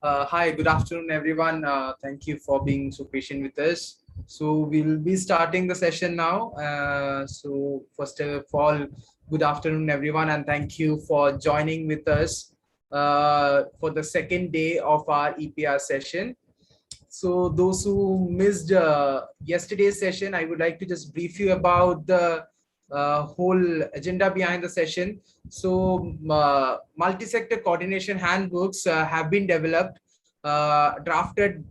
Hi, good afternoon, everyone. Thank you for being so patient with us. So we'll be starting the session now. So first of all, good afternoon, everyone, and thank you for joining with us for the second day of our EPR session. So those who missed yesterday's session, I would like to just brief you about the whole agenda behind the session. So multi-sector coordination handbooks have been developed, drafted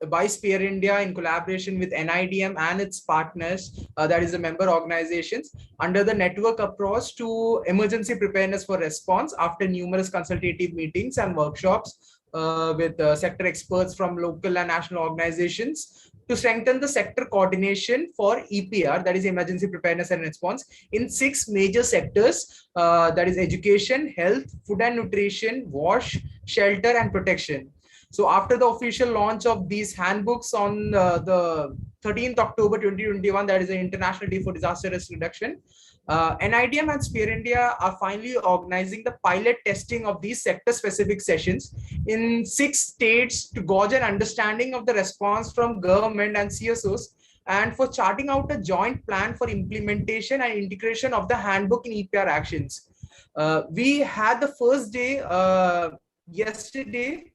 by Spear India in collaboration with NIDM and its partners, that is the member organizations, under the network approach to emergency preparedness for response after numerous consultative meetings and workshops with sector experts from local and national organizations to strengthen the sector coordination for EPR, that is emergency preparedness and response, in 6 major sectors, that is education, health, food and nutrition, wash, shelter and protection. So after the official launch of these handbooks on the 13th October 2021, that is the International Day for Disaster Risk Reduction, NIDM and Spear India are finally organizing the pilot testing of these sector-specific sessions in 6 states to gauge an understanding of the response from government and CSOs, and for charting out a joint plan for implementation and integration of the handbook in EPR actions. We had the first day yesterday,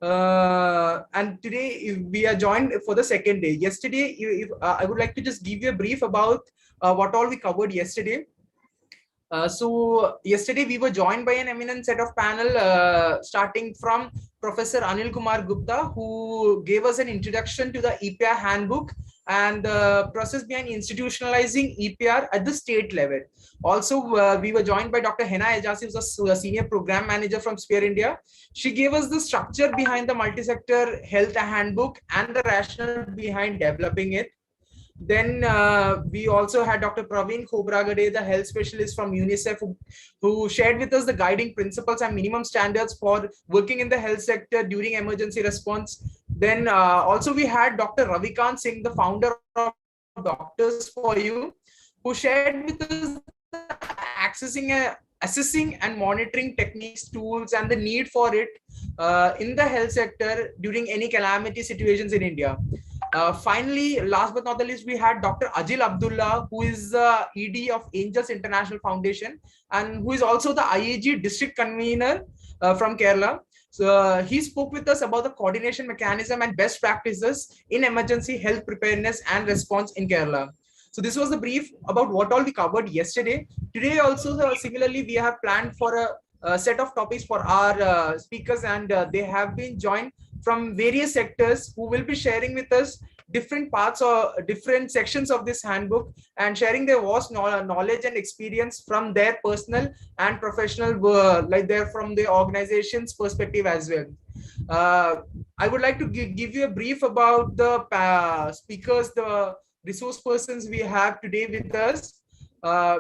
and today we are joined for the second day. Yesterday, I would like to just give you a brief about what all we covered yesterday. So yesterday we were joined by an eminent set of panel, starting from Professor Anil Kumar Gupta, who gave us an introduction to the EPR handbook and the process behind institutionalizing EPR at the state level. Also, we were joined by Dr. Hena Ejasi, who's a senior program manager from Spear India. She gave us the structure behind the multi-sector health handbook and the rationale behind developing it. Then we also had Dr. Praveen Khobragade, the health specialist from UNICEF, who shared with us the guiding principles and minimum standards for working in the health sector during emergency response. Then also we had Dr. Ravikant Singh, the founder of Doctors for You, who shared with us assessing and monitoring techniques, tools, and the need for it in the health sector during any calamity situations in India. Finally, last but not the least, we had Dr. Ajil Abdullah, who is the ED of Angels International Foundation and who is also the IAG district convener from Kerala. So he spoke with us about the coordination mechanism and best practices in emergency health preparedness and response in Kerala. So this was the brief about what all we covered yesterday. Today also, similarly, we have planned for a set of topics for our speakers, and they have been joined from various sectors who will be sharing with us different parts or different sections of this handbook and sharing their vast knowledge and experience from their personal and professional, like they're from the organization's perspective as well. I would like to give you a brief about the speakers, the resource persons we have today with us.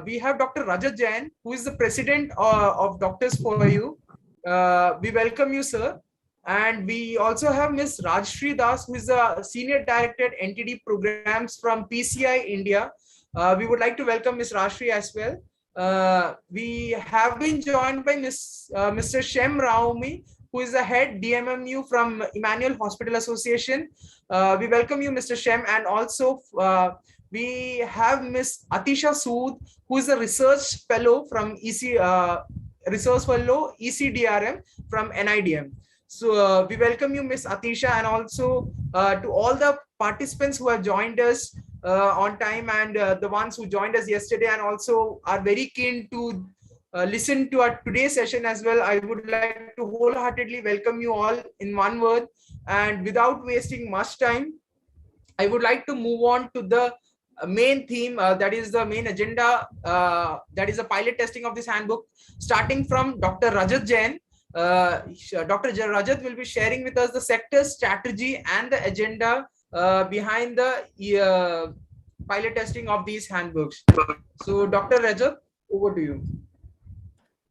We have Dr. Rajat Jain, who is the president of Doctors for You. We welcome you, sir. And we also have Ms. Rajshri Das, who is the Senior Director at NTD Programs from PCI India. We would like to welcome Ms. Rajshri as well. We have been joined by Mr. Shem Raumi, who is the head DMMU from Emmanuel Hospital Association. We welcome you, Mr. Shem. And also we have Ms. Atisha Sood, who is a research fellow from ECDRM from NIDM. So we welcome you, Ms. Atisha, and also to all the participants who have joined us on time, and the ones who joined us yesterday and also are very keen to listen to our today's session as well. I would like to wholeheartedly welcome you all in one word. And without wasting much time, I would like to move on to the main theme, that is the main agenda, that is the pilot testing of this handbook, starting from Dr. Rajat Jain. Dr. Rajat will be sharing with us the sector strategy and the agenda behind the pilot testing of these handbooks. So, Dr. Rajat, over to you.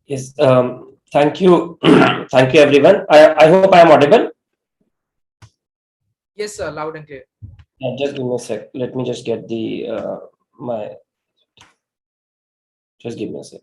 Yes, thank you. Thank you, everyone. I hope I am audible. Yes, sir, loud and clear. Just give me a sec. Let me just get the just give me a sec.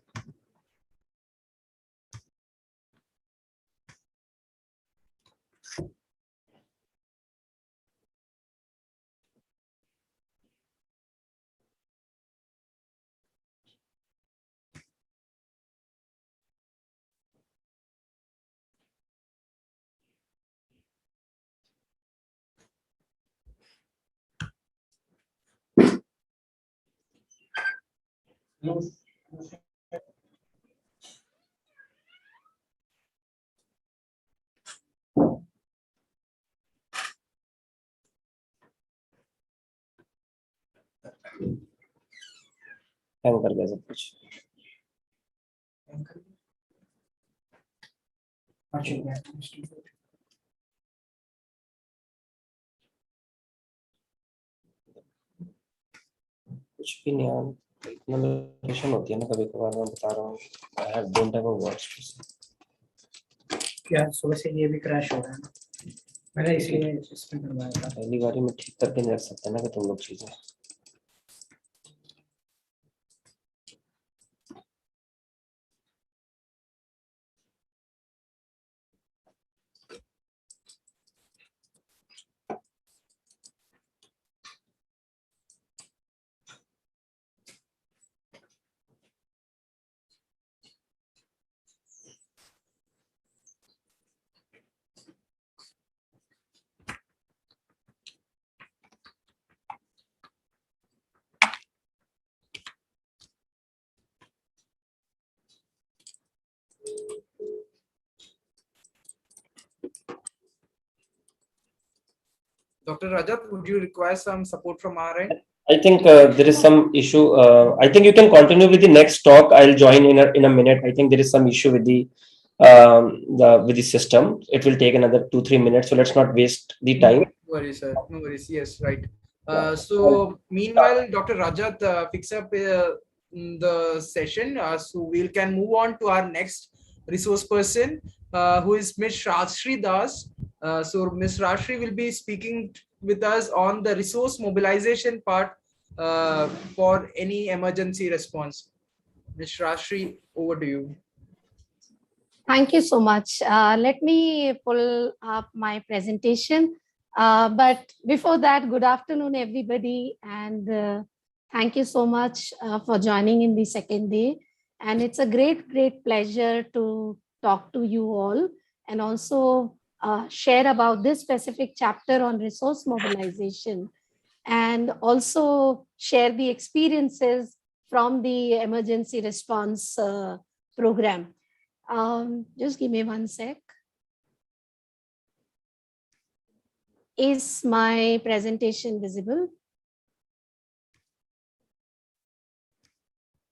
Hang कर गया सब कुछ। कुछ भी नहीं यार, इतना location होती है ना कभी कभार, मैं बता रहा हूँ। I don't have a watch. क्या सुबह से ये भी क्रैश हो रहा है ना, मैंने इसलिए इसमें करवाया था। पहली बारी में ठीक करके नहीं रख सकते ना कि तुम लोग चीजें। Dr. Rajat, would you require some support from our end? I think there is some issue. I think you can continue with the next talk. I'll join in a minute. I think there is some issue with the system. It will take another 2-3 minutes. So let's not waste the time. No worries, sir. No worries. Yes, right. So meanwhile, Dr. Rajat picks up the session. So we can move on to our next resource person, who is Ms. Rajshri Das. So Ms. Rajshri will be speaking with us on the resource mobilization part for any emergency response. Ms. Rajshri, over to you. Thank you so much. Let me pull up my presentation. But before that, good afternoon, everybody. And thank you so much for joining in the second day. And it's a great, great pleasure to talk to you all and also share about this specific chapter on resource mobilization and also share the experiences from the emergency response program. Just give me one sec. Is my presentation visible?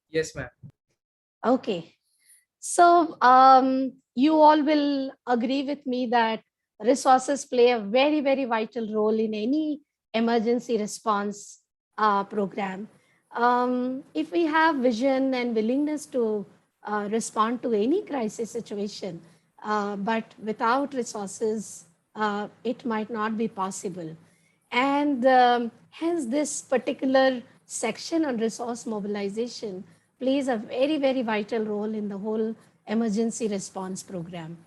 Yes, ma'am. Okay. So you all will agree with me that resources play a very, very vital role in any emergency response program. If we have vision and willingness to respond to any crisis situation, but without resources, it might not be possible. And hence this particular section on resource mobilization plays a very, very vital role in the whole emergency response program.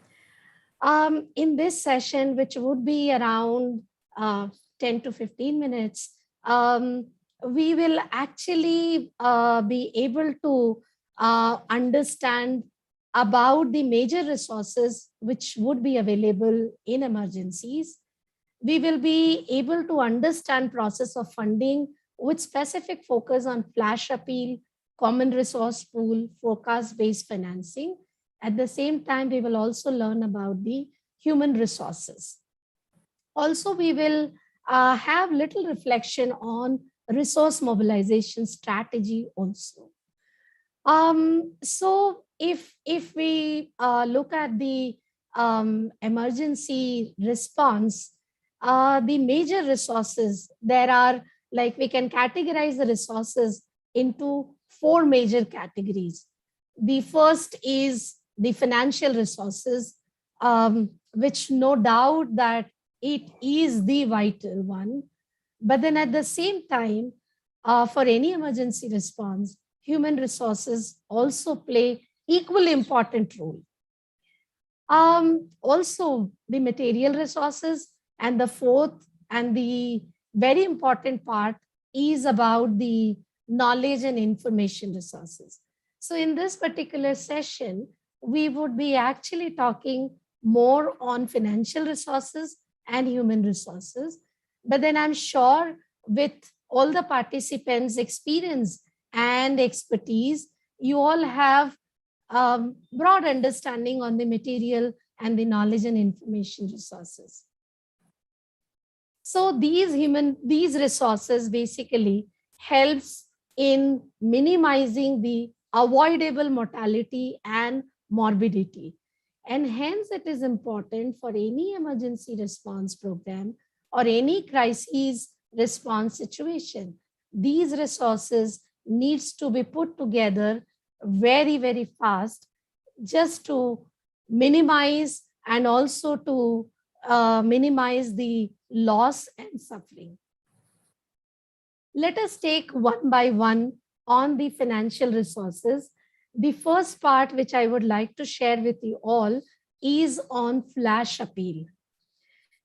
In this session, which would be around 10 to 15 minutes, we will actually be able to understand about the major resources which would be available in emergencies. We will be able to understand process of funding with specific focus on flash appeal, common resource pool, forecast-based financing. At the same time, we will also learn about the human resources. Also, we will have little reflection on resource mobilization strategy also. So if we look at the emergency response, the major resources, there are, like, we can categorize the resources into 4 major categories. The first is the financial resources, which no doubt that it is the vital one. But then at the same time, for any emergency response, human resources also play equally important role. Also the material resources, and the fourth and the very important part is about the knowledge and information resources. So in this particular session, we would be actually talking more on financial resources and human resources. But then I'm sure with all the participants' experience and expertise. You all have broad understanding on the material and the knowledge and information resources. So these resources basically helps in minimizing the avoidable mortality and morbidity. And hence it is important for any emergency response program or any crisis response situation. These resources needs to be put together very, very fast just to minimize and also to minimize the loss and suffering. Let us take one by one on the financial resources. The first part which I would like to share with you all is on flash appeal.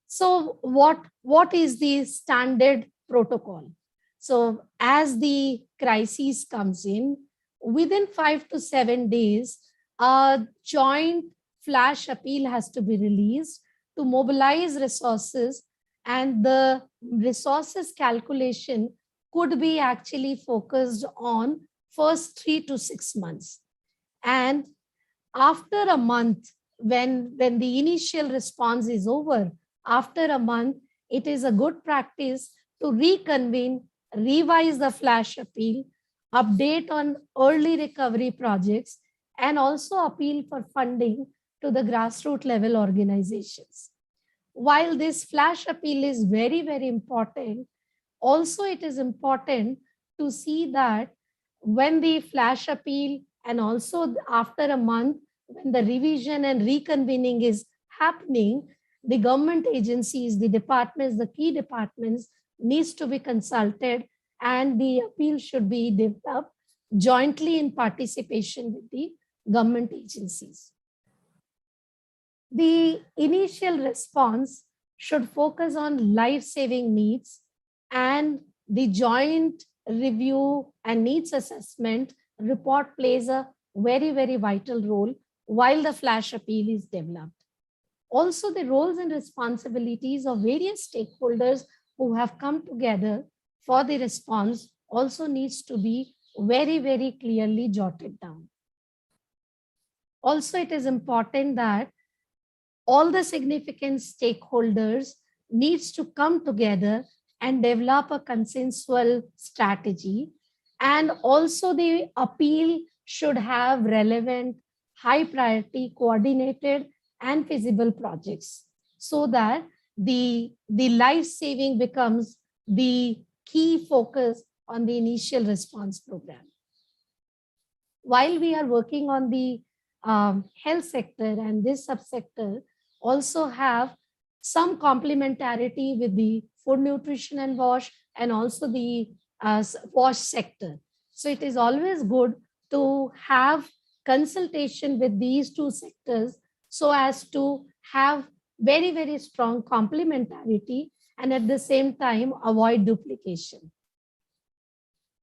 So what is the standard protocol? So as the crisis comes in, within 5 to 7 days, a joint flash appeal has to be released to mobilize resources, and the resources calculation could be actually focused on first 3 to 6 months. And after a month, when the initial response is over, after a month, it is a good practice to reconvene, revise the flash appeal, update on early recovery projects, and also appeal for funding to the grassroots level organizations. While this flash appeal is very, very important, also it is important to see that when the flash appeal and also after a month, when the revision and reconvening is happening, the government agencies, the departments, the key departments needs to be consulted, and the appeal should be developed jointly in participation with the government agencies. The initial response should focus on life-saving needs, and the joint review and needs assessment report plays a very, very vital role while the flash appeal is developed. Also, the roles and responsibilities of various stakeholders who have come together for the response also needs to be very, very clearly jotted down. Also, it is important that all the significant stakeholders needs to come together and develop a consensual strategy. And also the appeal should have relevant, high priority, coordinated and feasible projects so that the life saving becomes the key focus on the initial response program. While we are working on the health sector, and this subsector also have some complementarity with the food, nutrition and wash, and also the wash sector. So it is always good to have consultation with these two sectors so as to have very, very strong complementarity and at the same time avoid duplication.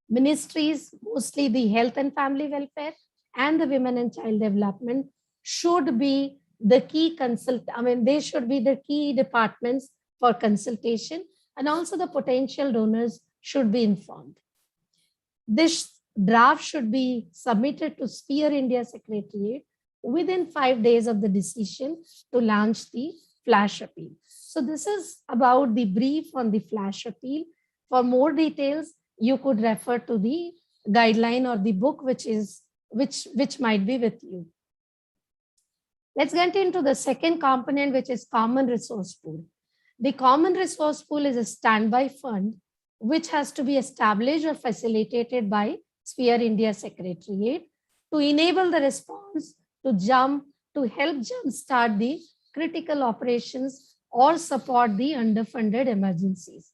Ministries, mostly the health and family welfare and the women and child development, should be the key they should be the key departments for consultation, and also the potential donors should be informed. This draft should be submitted to Sphere India Secretariat within 5 days of the decision to launch the flash appeal. So this is about the brief on the flash appeal. For more details, you could refer to the guideline or the book which might be with you. Let's get into the second component, which is common resource pool. The common resource pool is a standby fund which has to be established or facilitated by Sphere India Secretariat to enable the response to help jumpstart the critical operations or support the underfunded emergencies.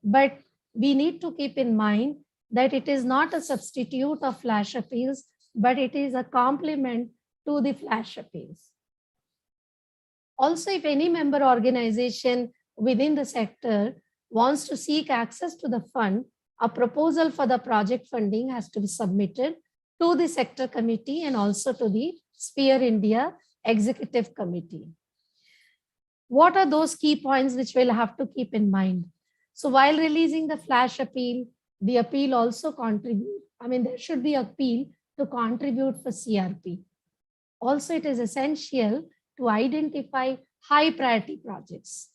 But we need to keep in mind that it is not a substitute of flash appeals, but it is a complement to the flash appeals. Also, if any member organization within the sector wants to seek access to the fund, a proposal for the project funding has to be submitted to the sector committee and also to the Sphere India Executive Committee. What are those key points which we'll have to keep in mind? So while releasing the flash appeal, The appeal also contribute, there should be appeal to contribute for CRP. Also, it is essential to identify high priority projects.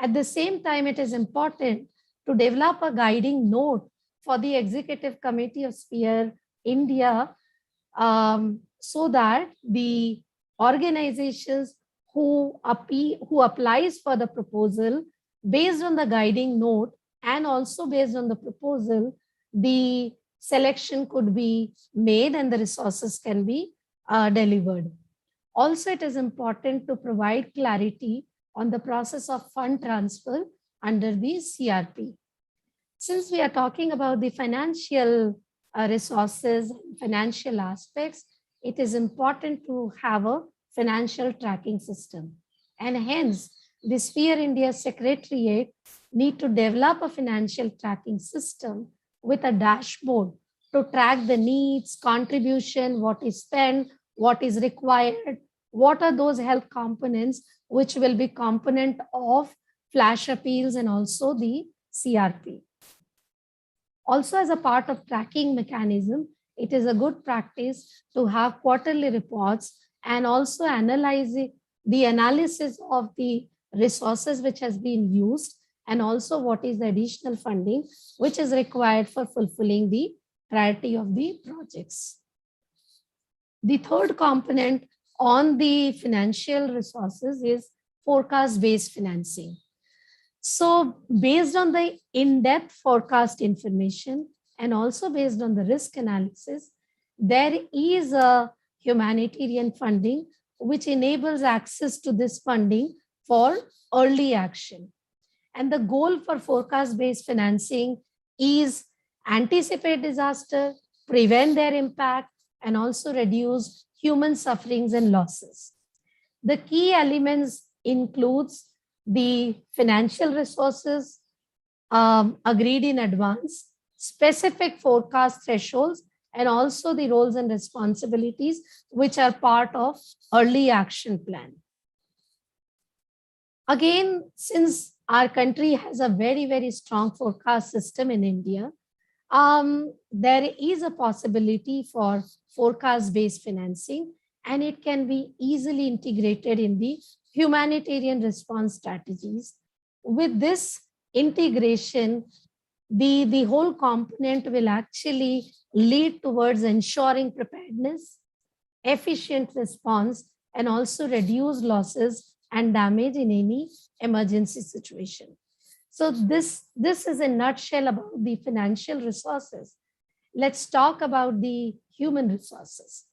At the same time, it is important to develop a guiding note for the Executive Committee of Sphere India, so that the organizations who applies for the proposal based on the guiding note and also based on the proposal, the selection could be made and the resources can be delivered. Also, it is important to provide clarity on the process of fund transfer under the CRP. Since we are talking about the financial resources, financial aspects, it is important to have a financial tracking system. And hence, the Sphere India Secretariat need to develop a financial tracking system with a dashboard to track the needs, contribution, what is spent, what is required, what are those health components which will be component of flash appeals and also the CRP. Also, as a part of tracking mechanism, it is a good practice to have quarterly reports and also analyzing the analysis of the resources which has been used and also what is the additional funding which is required for fulfilling the priority of the projects. The third component on the financial resources is forecast-based financing. So based on the in-depth forecast information and also based on the risk analysis, there is a humanitarian funding which enables access to this funding for early action. And the goal for forecast-based financing is anticipate disaster, prevent their impact, and also reduce human sufferings and losses. The key elements includes the financial resources agreed in advance, specific forecast thresholds, and also the roles and responsibilities which are part of early action plan. Again, since our country has a very, very strong forecast system in India, there is a possibility for forecast-based financing, and it can be easily integrated in the humanitarian response strategies. With this integration, the whole component will actually lead towards ensuring preparedness, efficient response, and also reduce losses and damage in any emergency situation. So this is a nutshell about the financial resources. Let's talk about the human resources.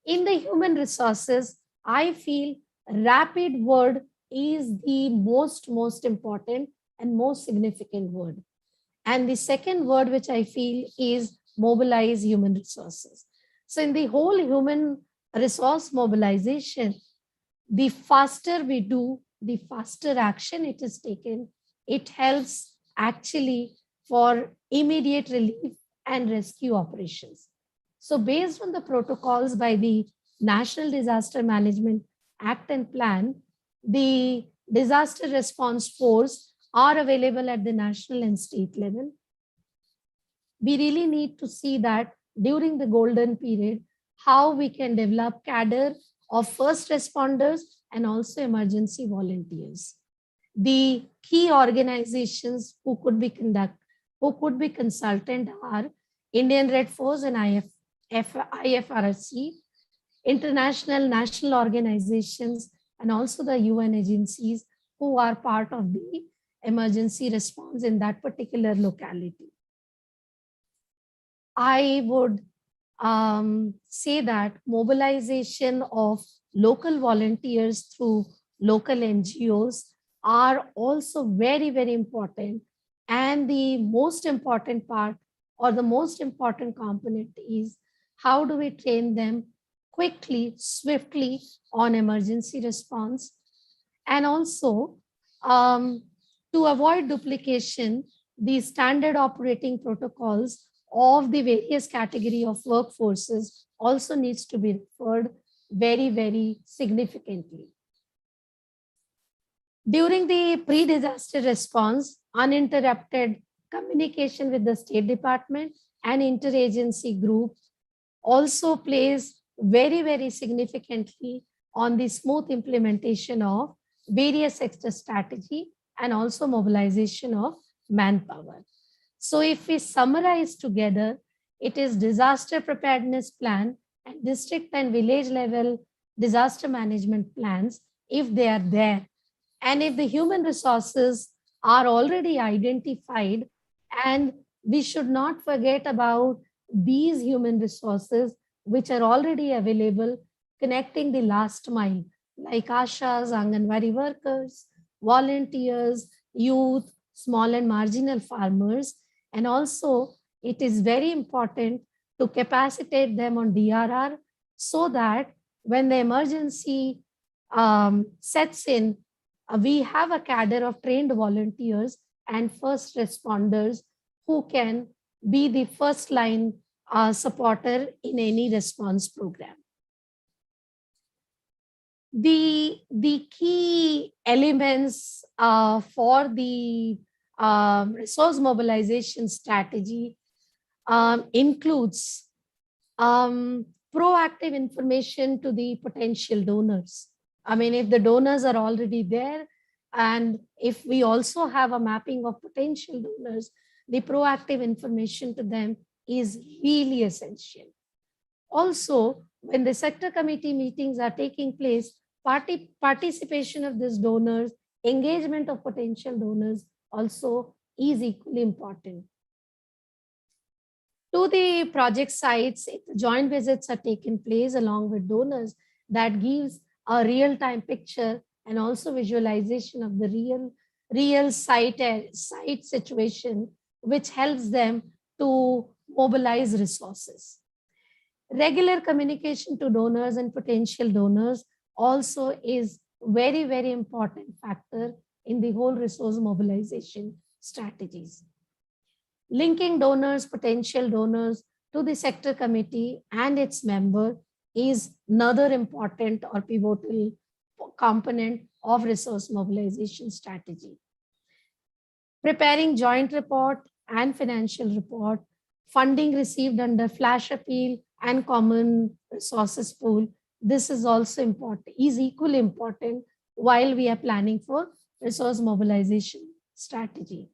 In the human resources, I feel rapid word is the most important and most significant word. And the second word which I feel is mobilize human resources. So in the whole human resource mobilization, the faster we do, the faster action it is taken. It helps actually for immediate relief and rescue operations. So based on the protocols by the National Disaster Management Act and Plan, the disaster response force are available at the national and state level. We really need to see that during the golden period, how we can develop cadre of first responders and also emergency volunteers. The key organizations who could be consultant are Indian Red Force and IFRC, international national organizations, and also the UN agencies who are part of the emergency response in that particular locality. I would say that mobilization of local volunteers through local NGOs are also very, very important. And the most important part or the most important component is how do we train them quickly, swiftly on emergency response. And also to avoid duplication, the standard operating protocols of the various category of workforces also needs to be referred very, very significantly. During the pre-disaster response, uninterrupted communication with the State Department and interagency group also plays very, very significantly on the smooth implementation of various sector strategy and also mobilization of manpower. So if we summarize together, it is disaster preparedness plan and district and village level disaster management plans, if they are there, and if the human resources are already identified, and we should not forget about these human resources which are already available, connecting the last mile, like Ashas, Anganwadi workers, volunteers, youth, small and marginal farmers. And also, it is very important to capacitate them on DRR so that when the emergency sets in, we have a cadre of trained volunteers and first responders who can be the first line supporter in any response program. The key elements for the resource mobilization strategy includes proactive information to the potential donors. I mean, if the donors are already there, and if we also have a mapping of potential donors, the proactive information to them is really essential. Also, when the sector committee meetings are taking place, participation of these donors, engagement of potential donors also is equally important. To the project sites, joint visits are taking place along with donors, that gives a real-time picture and also visualization of the real site situation, which helps them to mobilize resources. Regular communication to donors and potential donors also is very, very important factor in the whole resource mobilization strategies. Linking donors, potential donors to the sector committee and its member is another important or pivotal component of resource mobilization strategy. Preparing joint report and financial report, funding received under flash appeal and common resources pool, this is also important, is equally important while we are planning for resource mobilization strategy.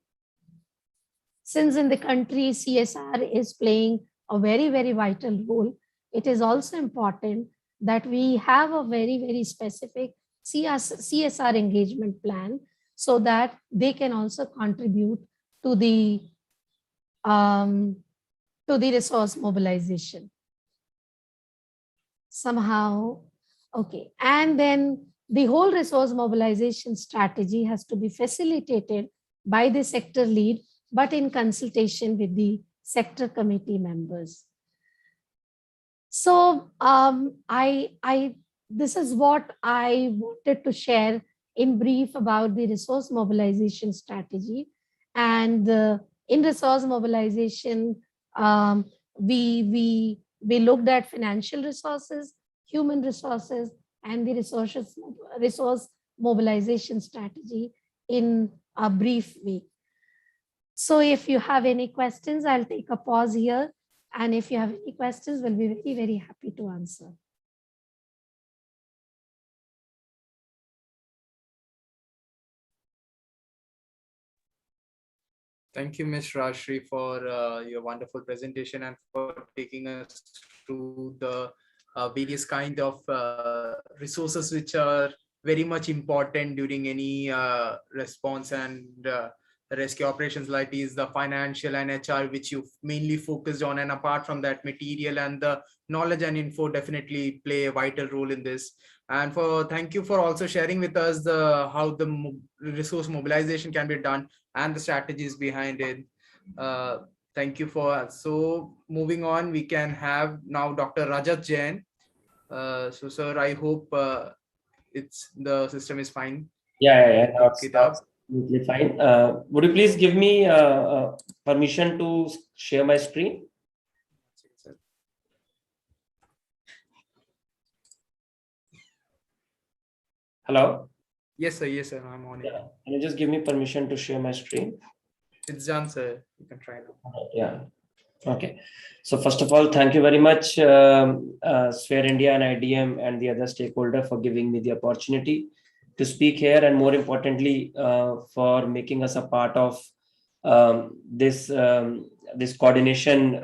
Since in the country CSR is playing a very, very vital role, it is also important that we have a very, very specific CSR engagement plan so that they can also contribute to the resource mobilization. Somehow, okay. And then the whole resource mobilization strategy has to be facilitated by the sector lead, but in consultation with the sector committee members. So this is what I wanted to share in brief about the resource mobilization strategy. And in resource mobilization, we looked at financial resources, human resources, and the resource mobilization strategy in a brief way. So if you have any questions, I'll take a pause here. And if you have any questions, we'll be very, very happy to answer. Thank you, Ms. Rashri, for your wonderful presentation and for taking us through the various kind of resources which are very much important during any response and rescue operations, like is the financial and HR, which you mainly focused on. And apart from that, material and the knowledge and info definitely play a vital role in this. And thank you for also sharing with us how the resource mobilization can be done and the strategies behind it. Thank you for. So moving on, we can have now Dr. Rajat Jain. So sir, I hope the system is fine. Yeah. That's absolutely fine. Would you please give me permission to share my screen? Hello? Yes, sir. Yes, sir. I'm on it. Yeah. Can you just give me permission to share my screen? It's done, sir. You can try now. Yeah. Okay. So first of all, thank you very much, Sphere India and IDM and the other stakeholder for giving me the opportunity to speak here, and more importantly, for making us a part of this coordination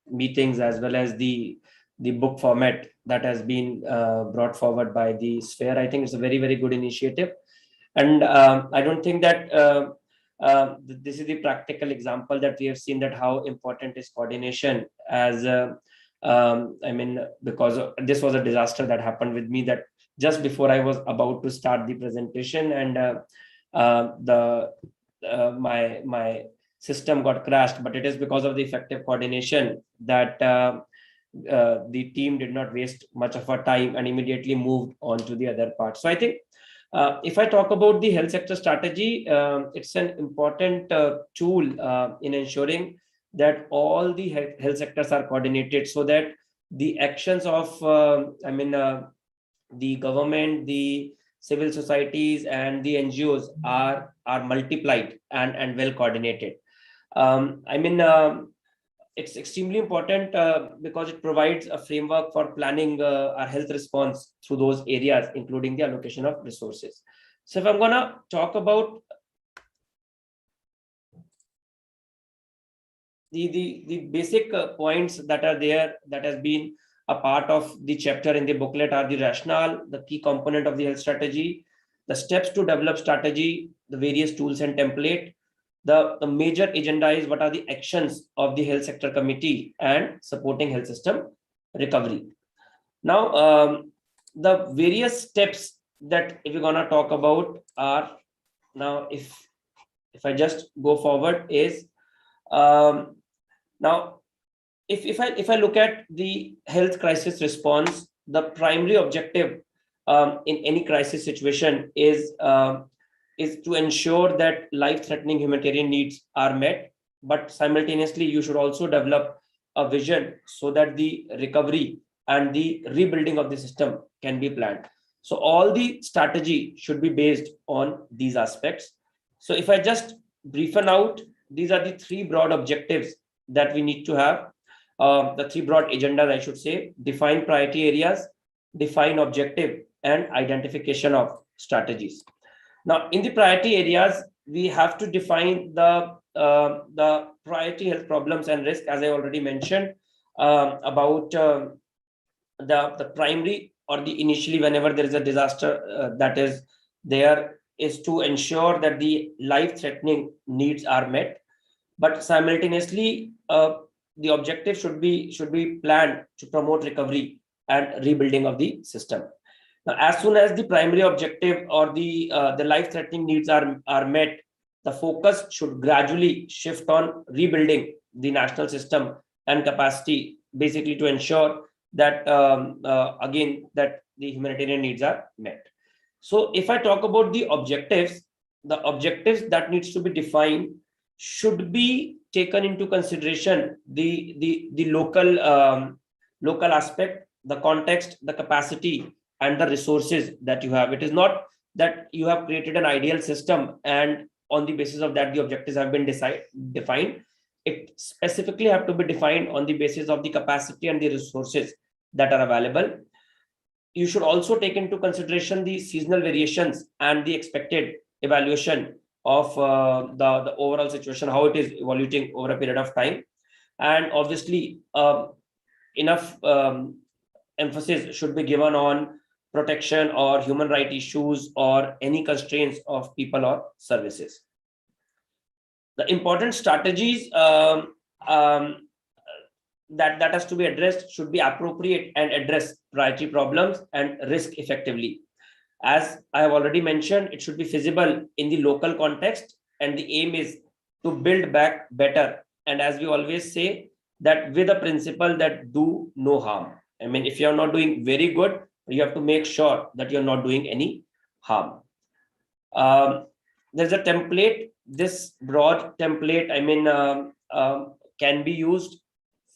meetings, as well as the book format that has been brought forward by the Sphere. I think it's a very, very good initiative, and I don't think that this is the practical example that we have seen, that how important is coordination. As I mean, because this was a disaster that happened with me, that just before I was about to start the presentation, and my system got crashed, but it is because of the effective coordination that the team did not waste much of our time and immediately moved on to the other part. So I think if I talk about the health sector strategy, it's an important tool in ensuring that all the health sectors are coordinated, so that the actions of the government, the civil societies, and the NGOs are multiplied and well coordinated. It's extremely important because it provides a framework for planning our health response through those areas, including the allocation of resources. So if I'm going to talk about the basic points that are there, that has been a part of the chapter in the booklet, are the rationale, the key component of the health strategy, the steps to develop strategy, the various tools and template. The major agenda is what are the actions of the health sector committee and supporting health system recovery. Now, the various steps that if we're going to talk about are, now if I just go forward, is now if I look at the health crisis response, the primary objective in any crisis situation is to ensure that life-threatening humanitarian needs are met, but simultaneously you should also develop a vision so that the recovery and the rebuilding of the system can be planned. So all the strategy should be based on these aspects. So if I just briefen out, these are the three broad objectives that we need to have. The three broad agendas, I should say: define priority areas, define objective, and identification of strategies. Now, in the priority areas, we have to define the priority health problems and risk, as I already mentioned, about the primary, or the initially, whenever there is a disaster that is there, is to ensure that the life-threatening needs are met, but simultaneously the objective should be planned to promote recovery and rebuilding of the system. Now, as soon as the primary objective or the life-threatening needs are met, the focus should gradually shift on rebuilding the national system and capacity, basically to ensure that again that the humanitarian needs are met. So, if I talk about the objectives that needs to be defined should be taken into consideration the local aspect, the context, the capacity, and the resources that you have. It is not that you have created an ideal system and on the basis of that the objectives have been defined. It specifically have to be defined on the basis of the capacity and the resources that are available. You should also take into consideration the seasonal variations and the expected evaluation of the overall situation, how it is evolving over a period of time. And obviously, enough emphasis should be given on protection or human rights issues or any constraints of people or services. The important strategies that has to be addressed should be appropriate and address priority problems and risk effectively. As I have already mentioned, it should be feasible in the local context, and the aim is to build back better. And as we always say, that with a principle that do no harm. I mean, if you're not doing very good, you have to make sure that you're not doing any harm. There's a template. This broad template, can be used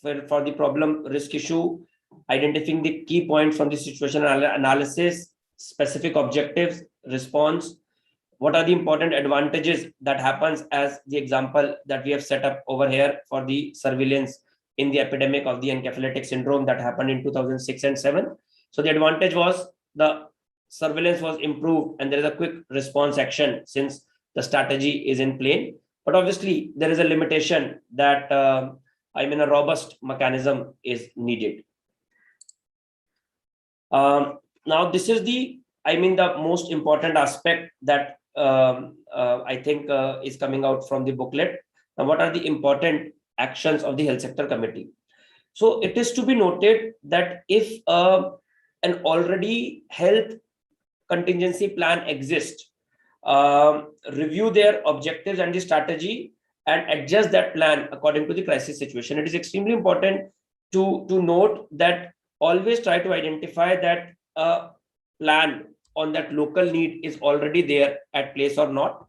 for the problem risk issue, identifying the key points from the situation analysis, specific objectives, response, what are the important advantages that happens, as the example that we have set up over here for the surveillance in the epidemic of the encephalitic syndrome that happened in 2006 and 7. So the advantage was the surveillance was improved and there is a quick response action since the strategy is in plane. But obviously there is a limitation that a robust mechanism is needed. Now this is the most important aspect that I think is coming out from the booklet. Now, what are the important actions of the health sector committee? So it is to be noted that if an already health contingency plan exists, review their objectives and the strategy and adjust that plan according to the crisis situation. It is extremely important to note that always try to identify that plan on that local need is already there at place or not.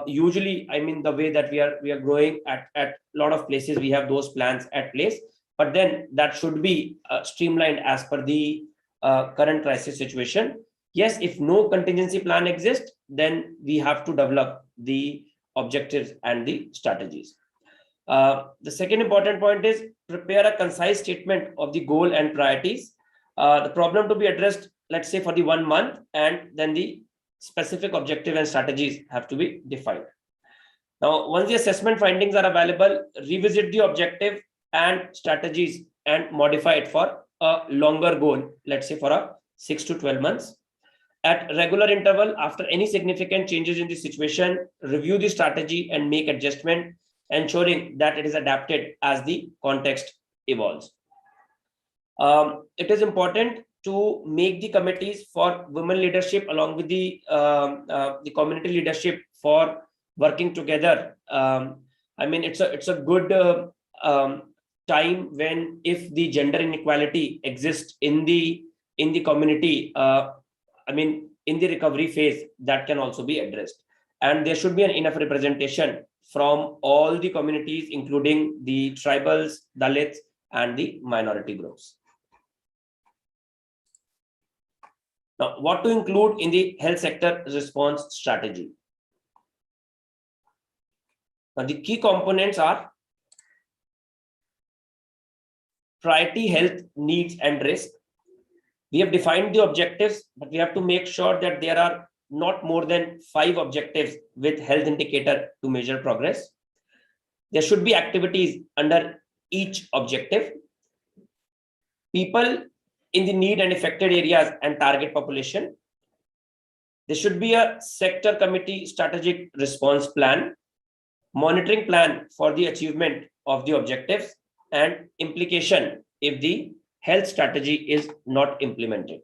Usually, the way that we are growing at a lot of places, we have those plans at place, but then that should be streamlined as per the current crisis situation. Yes, if no contingency plan exists, then we have to develop the objectives and the strategies. The second important point is prepare a concise statement of the goal and priorities. The problem to be addressed, let's say for the 1 month, and then the specific objective and strategies have to be defined. Now, once the assessment findings are available, revisit the objective and strategies and modify it for a longer goal, let's say for a 6 to 12 months. At regular interval, after any significant changes in the situation, review the strategy and make adjustment, ensuring that it is adapted as the context evolves. It is important to make the committees for women leadership along with the community leadership for working together. It's a good time when if the gender inequality exists in the community, in the recovery phase, that can also be addressed. And there should be enough representation from all the communities, including the tribals, Dalits, and the minority groups. Now, what to include in the health sector response strategy? Now, the key components are priority health needs and risk. We have defined the objectives, but we have to make sure that there are not more than 5 objectives with health indicator to measure progress. There should be activities under each objective. People in the need and affected areas and target population. There should be a sector committee strategic response plan, monitoring plan for the achievement of the objectives, and implication if the health strategy is not implemented.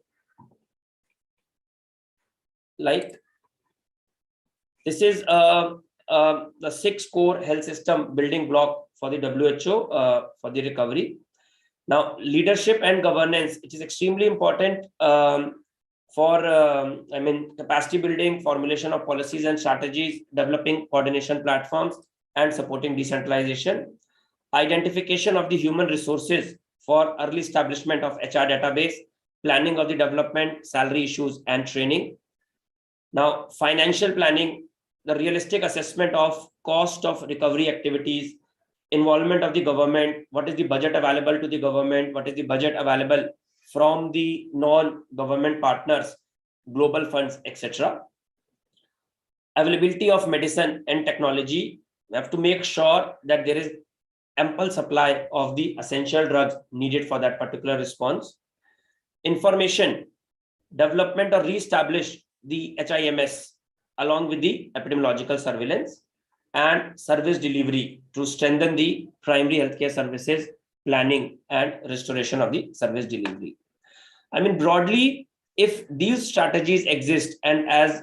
Like this is the 6 core health system building block for the WHO for the recovery. Now, leadership and governance, which is extremely important for capacity building, formulation of policies and strategies, developing coordination platforms, and supporting decentralization. Identification of the human resources for early establishment of HR database, planning of the development, salary issues, and training. Now, financial planning, the realistic assessment of cost of recovery activities, involvement of the government, what is the budget available to the government, what is the budget available from the non-government partners, global funds, etc. Availability of medicine and technology. We have to make sure that there is ample supply of the essential drugs needed for that particular response. Information, development or re-establish the HIMS along with the epidemiological surveillance, and service delivery to strengthen the primary healthcare services planning and restoration of the service delivery. Broadly, if these strategies exist, and as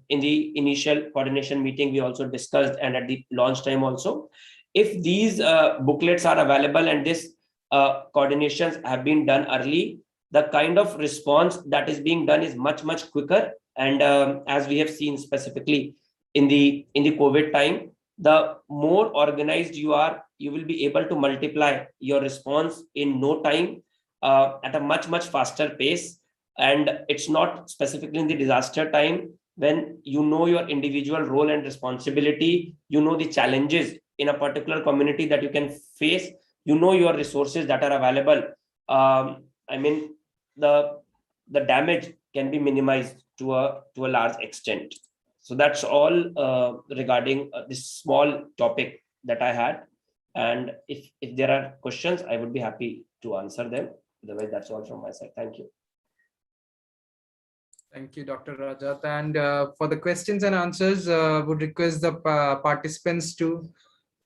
in the initial coordination meeting we also discussed, and at the launch time also, if these booklets are available and this coordinations have been done early, the kind of response that is being done is much quicker. And as we have seen specifically in the COVID time, the more organized you are, you will be able to multiply your response in no time at a much faster pace. And it's not specifically in the disaster time. when you know your individual role and responsibility, you know the challenges in a particular community that you can face, you know your resources that are available. I mean, the damage can be minimized to a large extent. So that's all regarding this small topic that I had. And if there are questions, I would be happy to answer them. Otherwise, that's all from my side. Thank you. Thank you, Dr. Rajat. And for the questions and answers, would request the participants to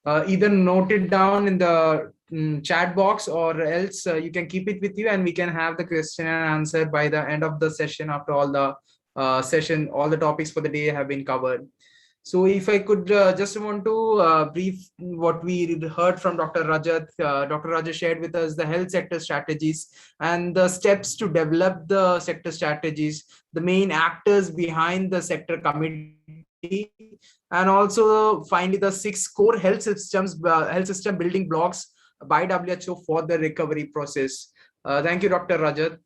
either note it down in the chat box, or else you can keep it with you and we can have the question and answer by the end of the session, after all the all the topics for the day have been covered. So if I could just want to brief what we heard from Dr. Rajat. Dr. Rajat shared with us the health sector strategies and the steps to develop the sector strategies, the main actors behind the sector committee, and also finally the 6 core health system building blocks by WHO for the recovery process. Thank you, Dr. Rajat.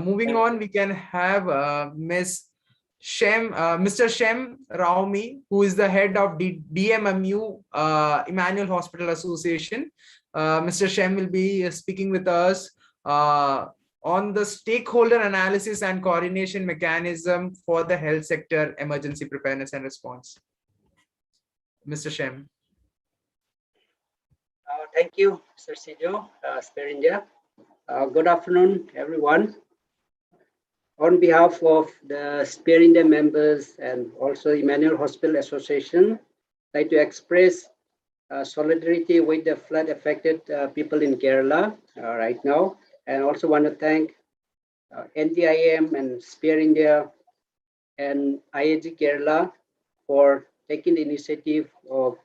Moving on, we can have Mr. Shem Raumi, who is the head of DMMU Emmanuel Hospital Association. Mr. Shem will be speaking with us on the stakeholder analysis and coordination mechanism for the health sector emergency preparedness and response. Mr. Shem. Thank you, Mr. Sijo, Spare India. Good afternoon, everyone. On behalf of the Spare India members and also Emmanuel Hospital Association, I'd like to express solidarity with the flood-affected people in Kerala right now, and also want to thank NDIM and Spare India and IAG Kerala for taking the initiative of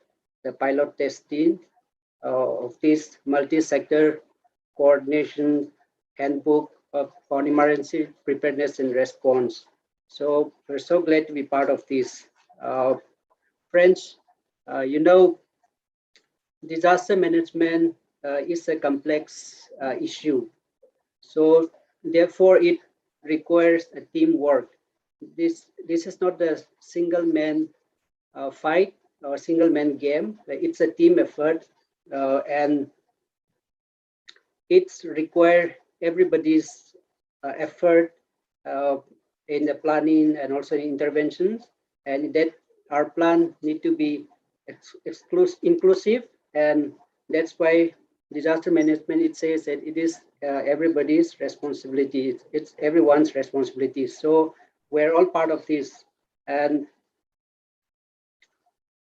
the pilot testing of this multi-sector coordination handbook on emergency preparedness and response. So we're so glad to be part of this. Friends, you know, disaster management is a complex issue. So therefore, it requires a teamwork. This is not a single man fight or single man game. It's a team effort, and it's require everybody's effort in the planning and also in interventions, and that our plan need to be inclusive, and that's why disaster management, it says that it is everybody's responsibility. It's everyone's responsibility. So we're all part of this, and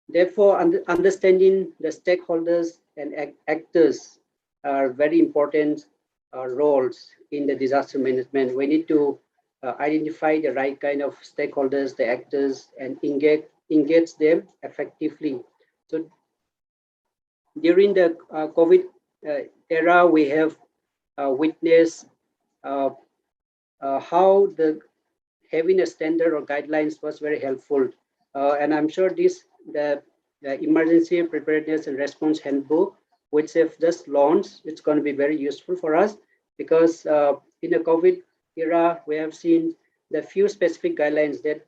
therefore understanding the stakeholders and actors are very important roles in the disaster management. We need to identify the right kind of stakeholders, the actors, and engage them effectively. So during the COVID era, we have witnessed how the having a standard or guidelines was very helpful. And I'm sure the emergency preparedness and response handbook, which have just launched, it's going to be very useful for us, because in the COVID era, we have seen the few specific guidelines that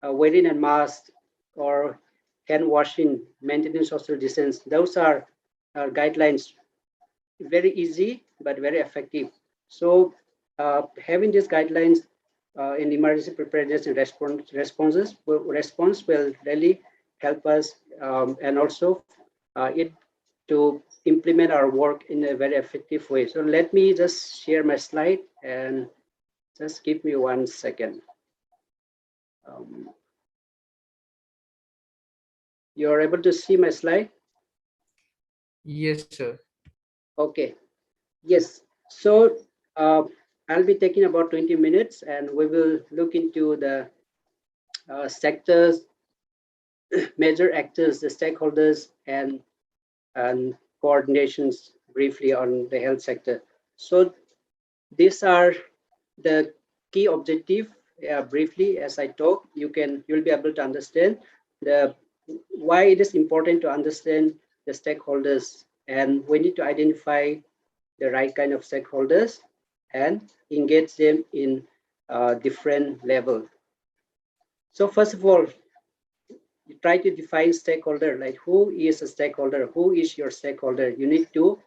wearing a mask or hand washing, maintaining social distance, those are guidelines, very easy but very effective. So having these guidelines in emergency preparedness and response will really help us, and also it to implement our work in a very effective way. So let me just share my slide, and just give me 1 second. You're able to see my slide? Yes, sir. Okay. Yes. So I'll be taking about 20 minutes, and we will look into the sectors, major actors, the stakeholders, and coordinations briefly on the health sector. So these are the key objective. Briefly, as I talk, you'll be able to understand why it is important to understand the stakeholders, and we need to identify the right kind of stakeholders and engage them in different level. So first of all, you try to define stakeholder, like who is a stakeholder, who is your stakeholder. You need to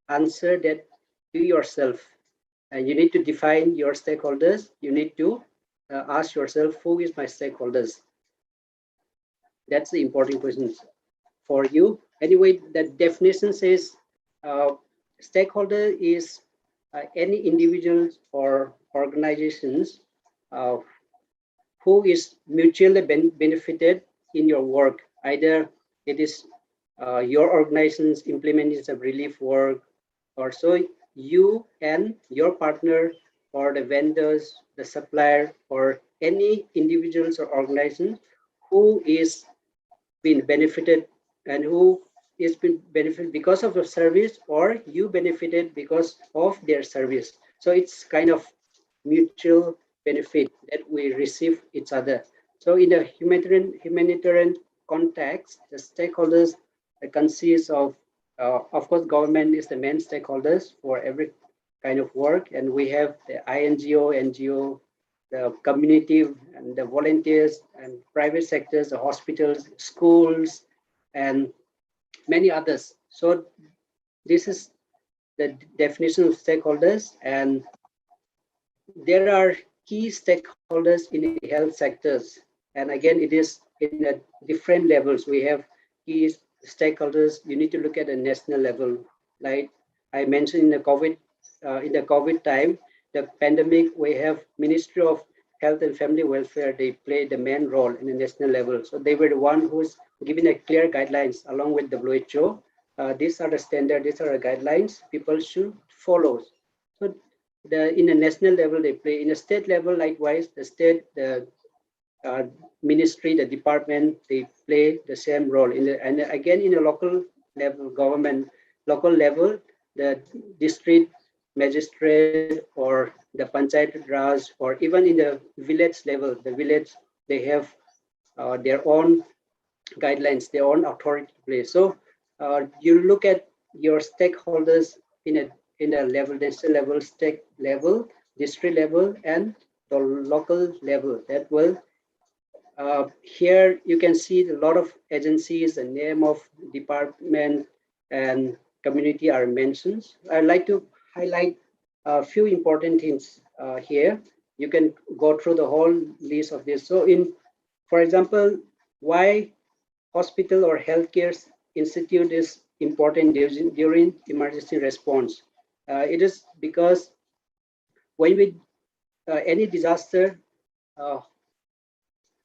answer that to yourself, and you need to define your stakeholders. You need to ask yourself, who is my stakeholders? That's the important question for you. Anyway, the definition says stakeholder is any individuals or organizations who is mutually benefited in your work. Either it is your organization's implementing some relief work, or so you and your partner or the vendors, the supplier, or any individuals or organization who is been benefited and who is been benefited because of the service, or you benefited because of their service. So it's kind of mutual benefit that we receive each other. So in a humanitarian context, the stakeholders consist of course, government is the main stakeholders for every kind of work, and we have the INGO, NGO, the community and the volunteers and private sectors, the hospitals, schools, and many others. So this is the definition of stakeholders, and there are key stakeholders in the health sectors. And again, it is in a different levels. We have key stakeholders. You need to look at a national level. Like I mentioned in the COVID time, the pandemic, we have Ministry of Health and Family Welfare. They play the main role in the national level. So they were the one who's giving a clear guidelines along with WHO. These are the standard, these are the guidelines people should follow. So in the national level, they play. In the state level, likewise, the state, the ministry, the department, they play the same role. And again, in a local level, government, local level, the district magistrate or the panchayat raj, or even in the village level, the village, they have their own guidelines, their own authority to play. So you look at your stakeholders in a level, national level, state level, district level, and the local level. That will here you can see a lot of agencies, the name of department and community are mentioned. I'd like to highlight a few important things here. You can go through the whole list of this. So for example, why hospital or healthcare institute is important during emergency response. It is because when we any disaster,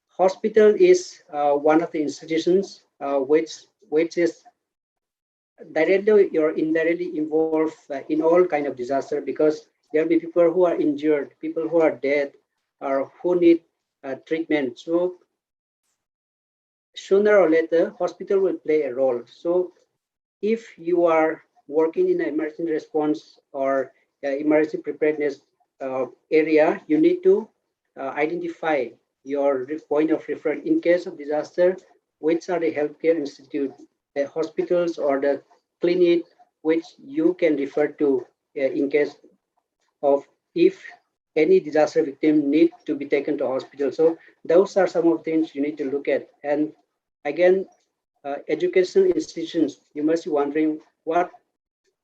hospital is one of the institutions which is directly or indirectly involved in all kind of disaster, because there will be people who are injured, people who are dead, or who need treatment. So sooner or later, hospital will play a role. So if you are working in an emergency response or emergency preparedness area, you need to identify your point of reference in case of disaster, which are the healthcare institute, the hospitals or the clinic, which you can refer to in case of if any disaster victim need to be taken to hospital. So those are some of the things you need to look at. And again, educational institutions, you must be wondering what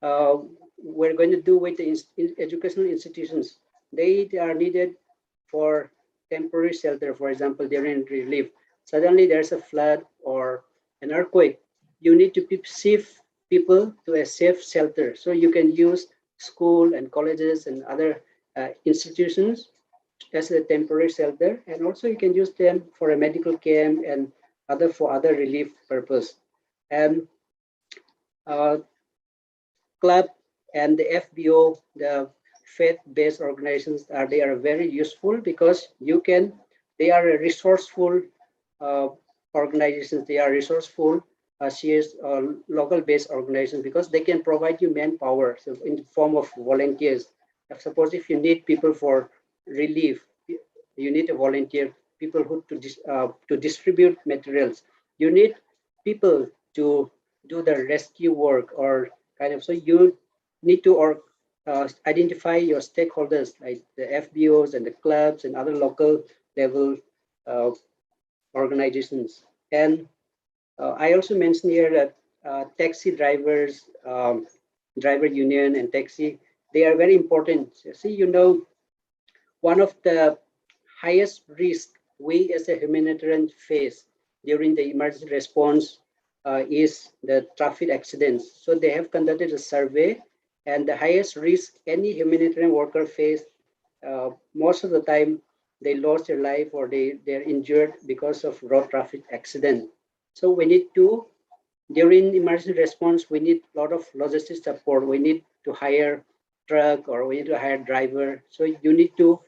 we're going to do with the educational institutions. They are needed for temporary shelter, for example, during relief. Suddenly there's a flood or an earthquake. You need to shift people to a safe shelter. So you can use school and colleges and other institutions as a temporary shelter. And also you can use them for a medical camp and for other relief purpose. And club and the FBO, the faith-based organizations, they are very useful because they are a resourceful organizations. They are resourceful CS local-based organizations because they can provide you manpower, so in the form of volunteers. Suppose if you need people for relief, you need a volunteer, people who to distribute materials. You need people to do the rescue work or kind of. So you need to identify your stakeholders like the FBOs and the clubs and other local level organizations. And I also mentioned here that taxi drivers, driver union and taxi, they are very important. See, one of the highest risk we as a humanitarian face during the emergency response is the traffic accidents. So they have conducted a survey, and the highest risk any humanitarian worker face, most of the time they lost their life or they're injured because of road traffic accident. So we need to, during emergency response, we need a lot of logistic support. We need to hire truck or we need to hire driver. So you need to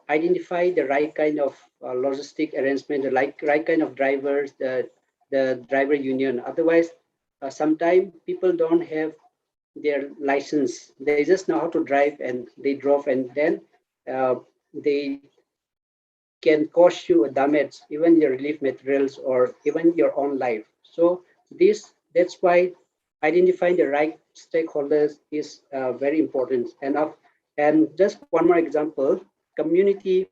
identify the right kind of logistic arrangement, the right kind of drivers, the driver union. Otherwise, sometimes people don't have their license. They just know how to drive and they drove, and then they can cause you a damage, even your relief materials or even your own life. So that's why identifying the right stakeholders is very important. And just one more example, community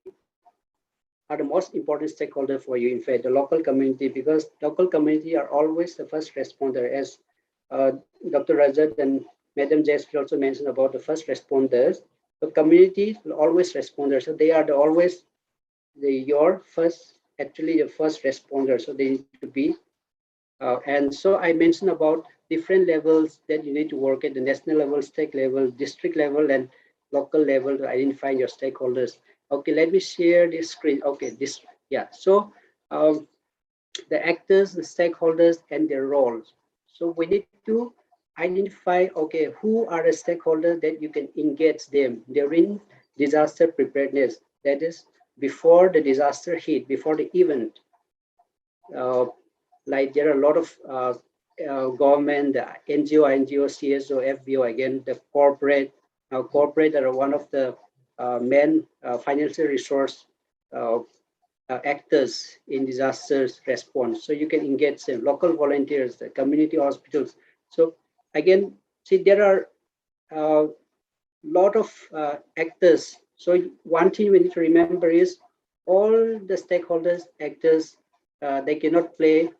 are the most important stakeholder for you. In fact, the local community, because local community are always the first responder, as Dr. Rajat and Madam Jayashree also mentioned about the first responders. The community will always responders. So they are always your first, actually the first responder. So they need to be, and so I mentioned about different levels that you need to work at: the national level, state level, district level, and local level to identify your stakeholders. Okay, let me share this screen. Okay, yeah. So the actors, the stakeholders, and their roles. So we need to identify, okay, who are the stakeholders that you can engage them during disaster preparedness. That is, before the disaster hit, before the event. Like there are a lot of government, the NGO, CSO, FBO, again, the corporate. Now, corporate are one of the main financial resource actors in disasters response. So you can engage them, local volunteers, the community hospitals. So again, see, there are a lot of actors. So one thing we need to remember is all the stakeholders, actors, they cannot play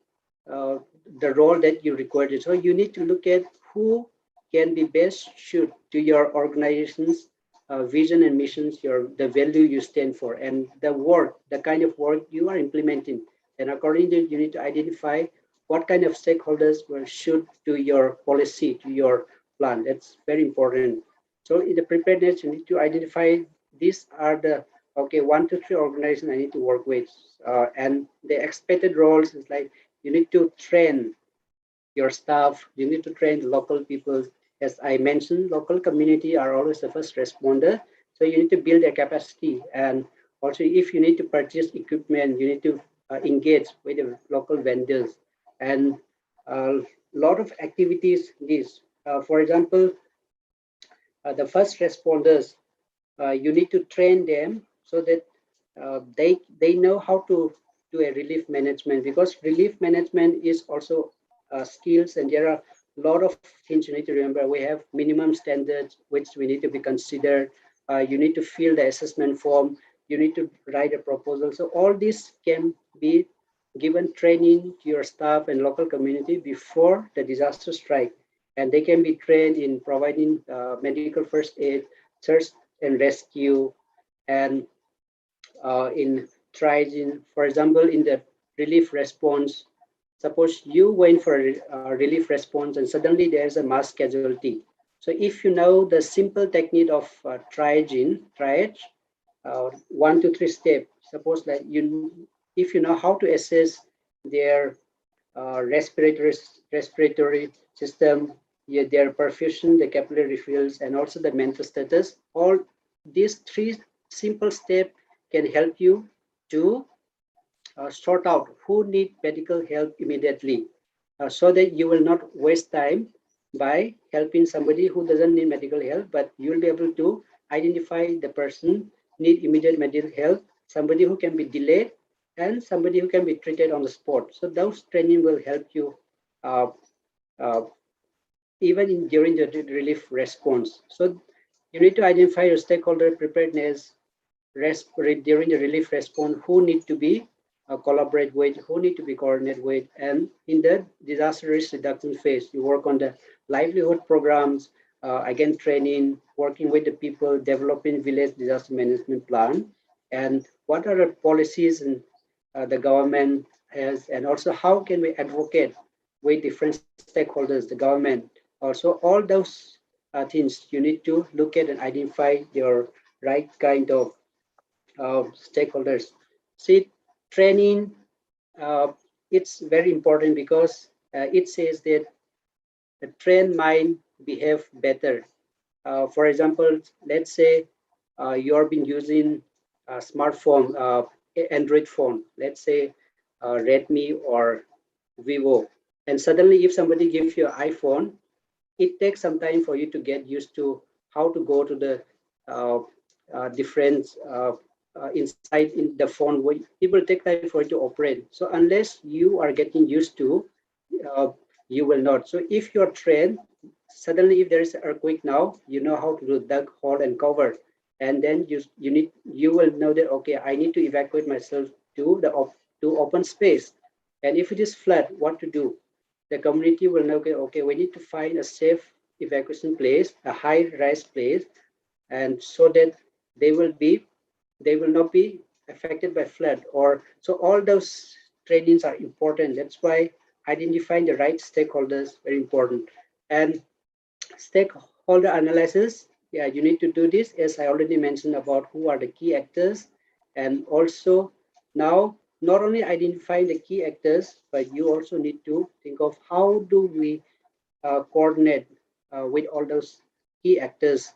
the role that you required. So you need to look at who can be best suited to your organization's vision and missions, the value you stand for, and the kind of work you are implementing. And according to, you need to identify what kind of stakeholders will suit to your policy, to your plan. That's very important. So in the preparedness, you need to identify these are the, okay, 1 to 3 organizations I need to work with. And the expected roles is like, you need to train your staff, you need to train the local people. As I mentioned, local community are always the first responder. So you need to build their capacity. And also, if you need to purchase equipment, you need to engage with the local vendors. And a lot of activities, for example, the first responders, you need to train them so that they know how to do a relief management, because relief management is also skills, and there are a lot of things you need to remember. We have minimum standards which we need to be considered. You need to fill the assessment form. You need to write a proposal. So all this can be given training to your staff and local community before the disaster strike, and they can be trained in providing medical first aid, search and rescue, and in triaging. For example, in the relief response, suppose you went for a relief response and suddenly there's a mass casualty. So if you know the simple technique of triage, 1 to 3 steps, suppose that if you know how to assess their respiratory system, their perfusion, the capillary refills, and also the mental status, all these 3 simple steps can help you to sort out who need medical help immediately, so that you will not waste time by helping somebody who doesn't need medical help, but you'll be able to identify the person need immediate medical help, somebody who can be delayed, and somebody who can be treated on the spot. So those training will help you even during the relief response. So you need to identify your stakeholder preparedness during the relief response, who need to be collaborate with, who need to be coordinated with. And in the disaster risk reduction phase, you work on the livelihood programs, again, training, working with the people, developing village disaster management plan, and what are the policies and the government has, and also how can we advocate with different stakeholders, the government. Also, all those things you need to look at and identify your right kind of stakeholders. See, training, it's very important because it says that a trained mind behave better. For example, let's say you've been using a smartphone, Android phone, let's say Redmi or Vivo, and suddenly if somebody gives you an iPhone, it takes some time for you to get used to how to go to the different inside in the phone. It will take time for it to operate. So unless you are getting used to, uh, you will not. So if you're trained, suddenly if there is an earthquake now, you know how to do dug, hole, and cover, and then you will know that okay, I need to evacuate myself to the to open space, and if it is flood, what to do. The community will know okay, we need to find a safe evacuation place, a high rise place, and so that they will not be affected by flood. Or so all those trainings are important. That's why identifying the right stakeholders very important. And stakeholder analysis, yeah, you need to do this, as I already mentioned about who are the key actors. And also now not only identifying the key actors, but you also need to think of how do we coordinate with all those key actors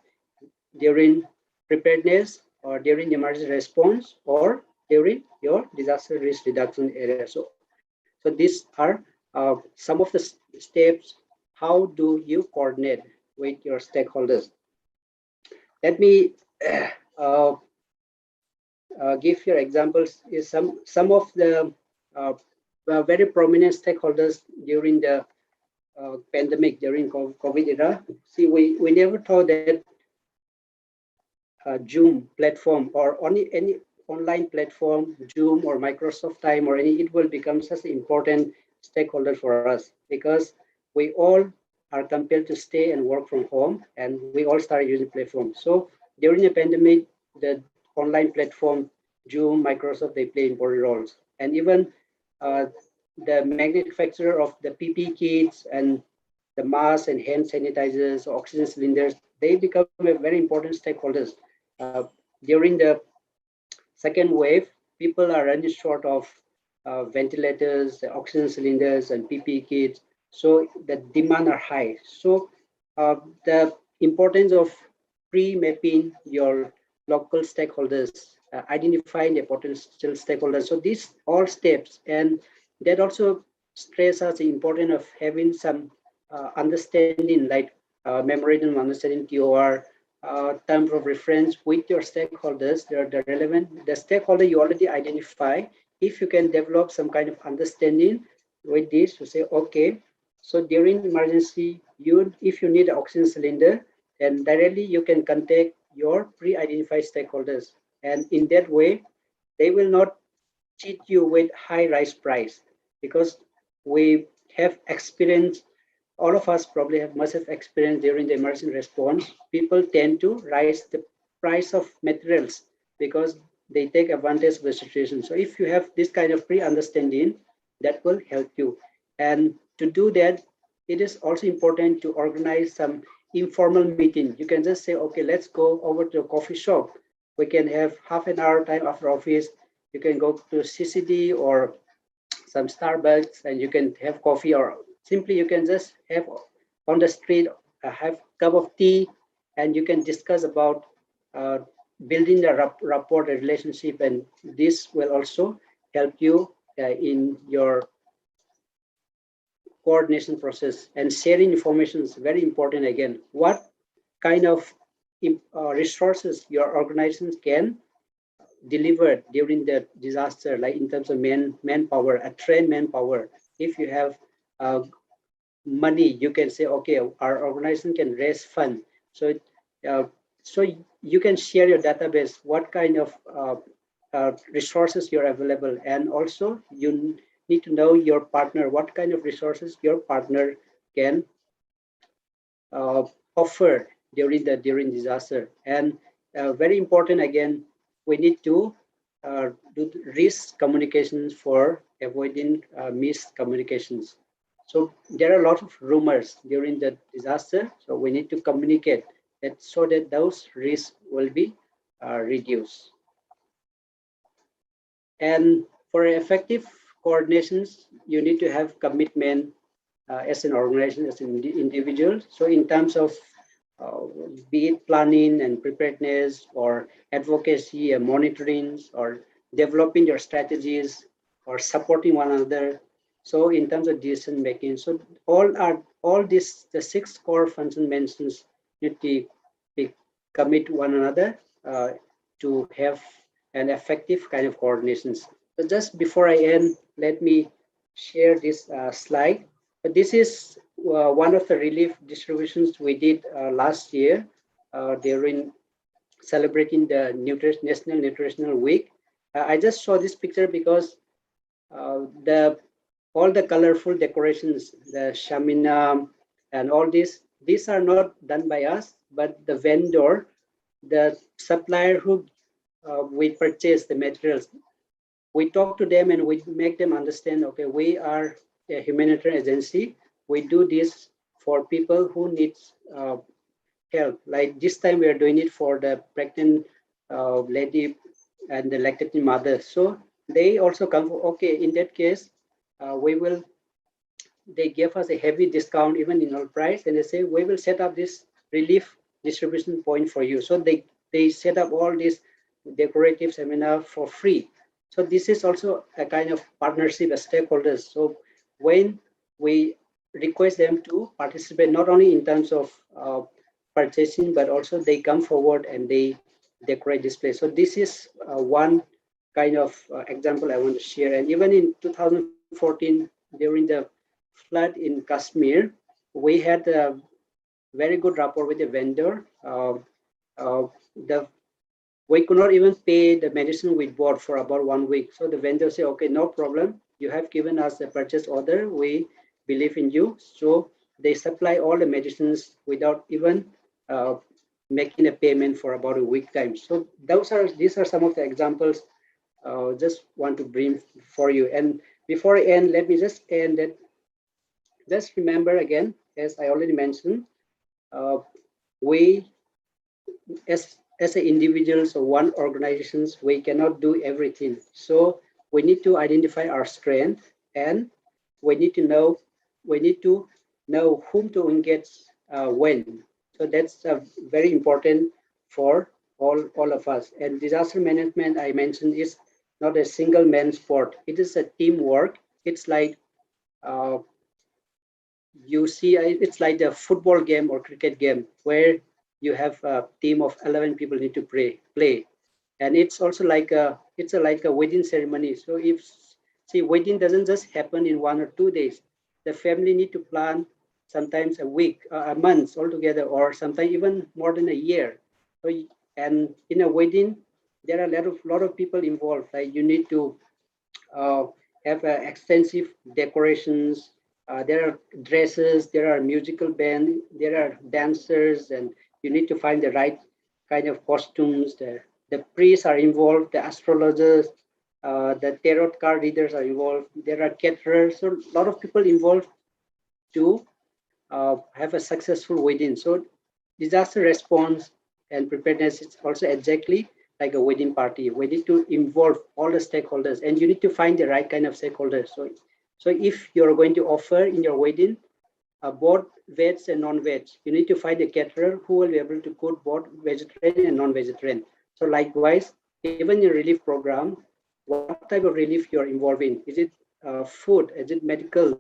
during preparedness or during emergency response or during your disaster risk reduction area. So these are some of the steps. How do you coordinate with your stakeholders? Let me uh, give your examples. Is some of the very prominent stakeholders during the pandemic, during COVID era. See, we never thought that Zoom platform or any online platform, Zoom or Microsoft Time or any, it will become such an important stakeholder for us because we all are compelled to stay and work from home, and we all started using platforms. So during the pandemic, the online platform, Zoom, Microsoft, they play important roles. And even the manufacturer of the PPE kits and the masks and hand sanitizers, oxygen cylinders, they become a very important stakeholders. Uh, During the second wave, people are running short of ventilators, oxygen cylinders, and PPE kits. So the demand are high. So the importance of pre-mapping your local stakeholders, identifying the potential stakeholders. So these all steps, and that also stresses the importance of having some understanding, like memorandum of understanding, TOR, terms of reference with your stakeholders. They're the relevant, the stakeholder you already identify. If you can develop some kind of understanding with this, to say, okay, so during emergency, if you need an oxygen cylinder, then directly you can contact your pre-identified stakeholders. And in that way, they will not cheat you with high rise price, because we have experienced, all of us probably must have experienced during the emergency response, people tend to rise the price of materials because they take advantage of the situation. So if you have this kind of pre-understanding, that will help you. And to do that, it is also important to organize some informal meeting. You can just say, okay, let's go over to a coffee shop. We can have half an hour time after office. You can go to CCD or some Starbucks and you can have coffee, or simply you can just have on the street, have a cup of tea, and you can discuss about building the rapport, the relationship, and this will also help you in your coordination process. And sharing information is very important. Again, what kind of resources your organizations can deliver during the disaster, like in terms of manpower, a trained manpower. If you have money, you can say, okay, our organization can raise fund. So, so you can share your database, what kind of resources you're available, and also you need to know your partner, what kind of resources your partner can offer during disaster. And very important again, we need to do risk communications for avoiding miscommunications. So there are a lot of rumors during the disaster, so we need to communicate that so that those risks will be reduced. And for effective coordinations, you need to have commitment as an organization, as an individual. So in terms of be it planning and preparedness or advocacy and monitoring or developing your strategies or supporting one another. So in terms of decision making, so all these, the 6 core function mentions need to be commit one another to have an effective kind of coordinations. So just before I end, let me share this slide. But this is one of the relief distributions we did last year during celebrating the National Nutritional Week. I just saw this picture because all the colorful decorations, the shamina and all these are not done by us, but the vendor, the supplier who we purchase the materials. We talk to them and we make them understand, okay, we are a humanitarian agency. We do this for people who need help. Like this time we are doing it for the pregnant lady and the lactating mother. So they also come, okay, in that case, they gave us a heavy discount even in our price, and they say, we will set up this relief distribution point for you. So they set up all these decorative seminar for free. So this is also a kind of partnership as stakeholders. So when we request them to participate, not only in terms of purchasing, but also they come forward and they decorate this place. So this is one kind of example I want to share. And even in 2014, during the flood in Kashmir, we had a very good rapport with the vendor. We could not even pay the medicine we bought for about 1 week. So the vendor said, okay, no problem. You have given us a purchase order. We believe in you. So they supply all the medicines without even making a payment for about a week time. So these are some of the examples just want to bring for you. And before I end, let me just end that. Just remember again, as I already mentioned, we as individuals or one organizations, we cannot do everything. So we need to identify our strength, and we need to know whom to engage when. So that's very important for all of us. And disaster management, I mentioned, is not a single man sport. It is a teamwork. It's like you see, it's like a football game or cricket game where you have a team of 11 people need to play. And it's also like a wedding ceremony. So wedding doesn't just happen in 1 or 2 days. The family need to plan sometimes a week, a month altogether, or sometimes even more than a year. So, and in a wedding, there are a lot of people involved. Like you need to have extensive decorations. There are dresses, there are musical band, there are dancers, and you need to find the right kind of costumes. The priests are involved, the astrologers, the tarot card readers are involved. There are caterers, so a lot of people involved to have a successful wedding. So disaster response and preparedness is also exactly like a wedding party. We need to involve all the stakeholders, and you need to find the right kind of stakeholders. So if you're going to offer in your wedding both veg and non-veg, you need to find a caterer who will be able to cook both vegetarian and non-vegetarian. So likewise, even in relief program, what type of relief you're involved in? Is it food? Is it medical?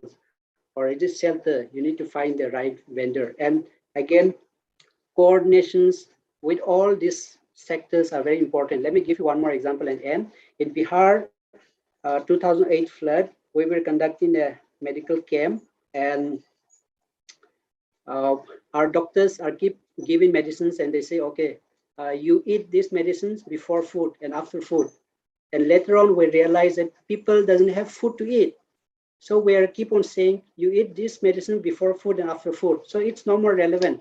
Or is it shelter? You need to find the right vendor. And again, coordinations with all these sectors are very important. Let me give you one more example and end. In Bihar, 2008 flood, we were conducting a medical camp, and our doctors are keep giving medicines, and they say, okay, you eat these medicines before food and after food. And later on, we realized that people doesn't have food to eat. So we are keep on saying, you eat this medicine before food and after food. So it's no more relevant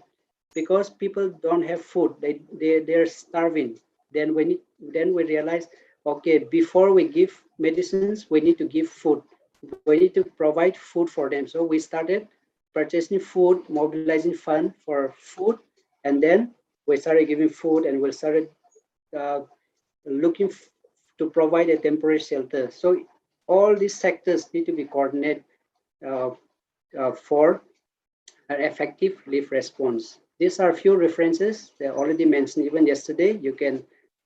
because people don't have food. They're starving. Then we realize, okay, before we give medicines, we need to give food. We need to provide food for them. So we started purchasing food, mobilizing fund for food, and then we started giving food, and we started looking to provide a temporary shelter. So all these sectors need to be coordinated for an effective relief response. These are a few references they already mentioned even yesterday. You can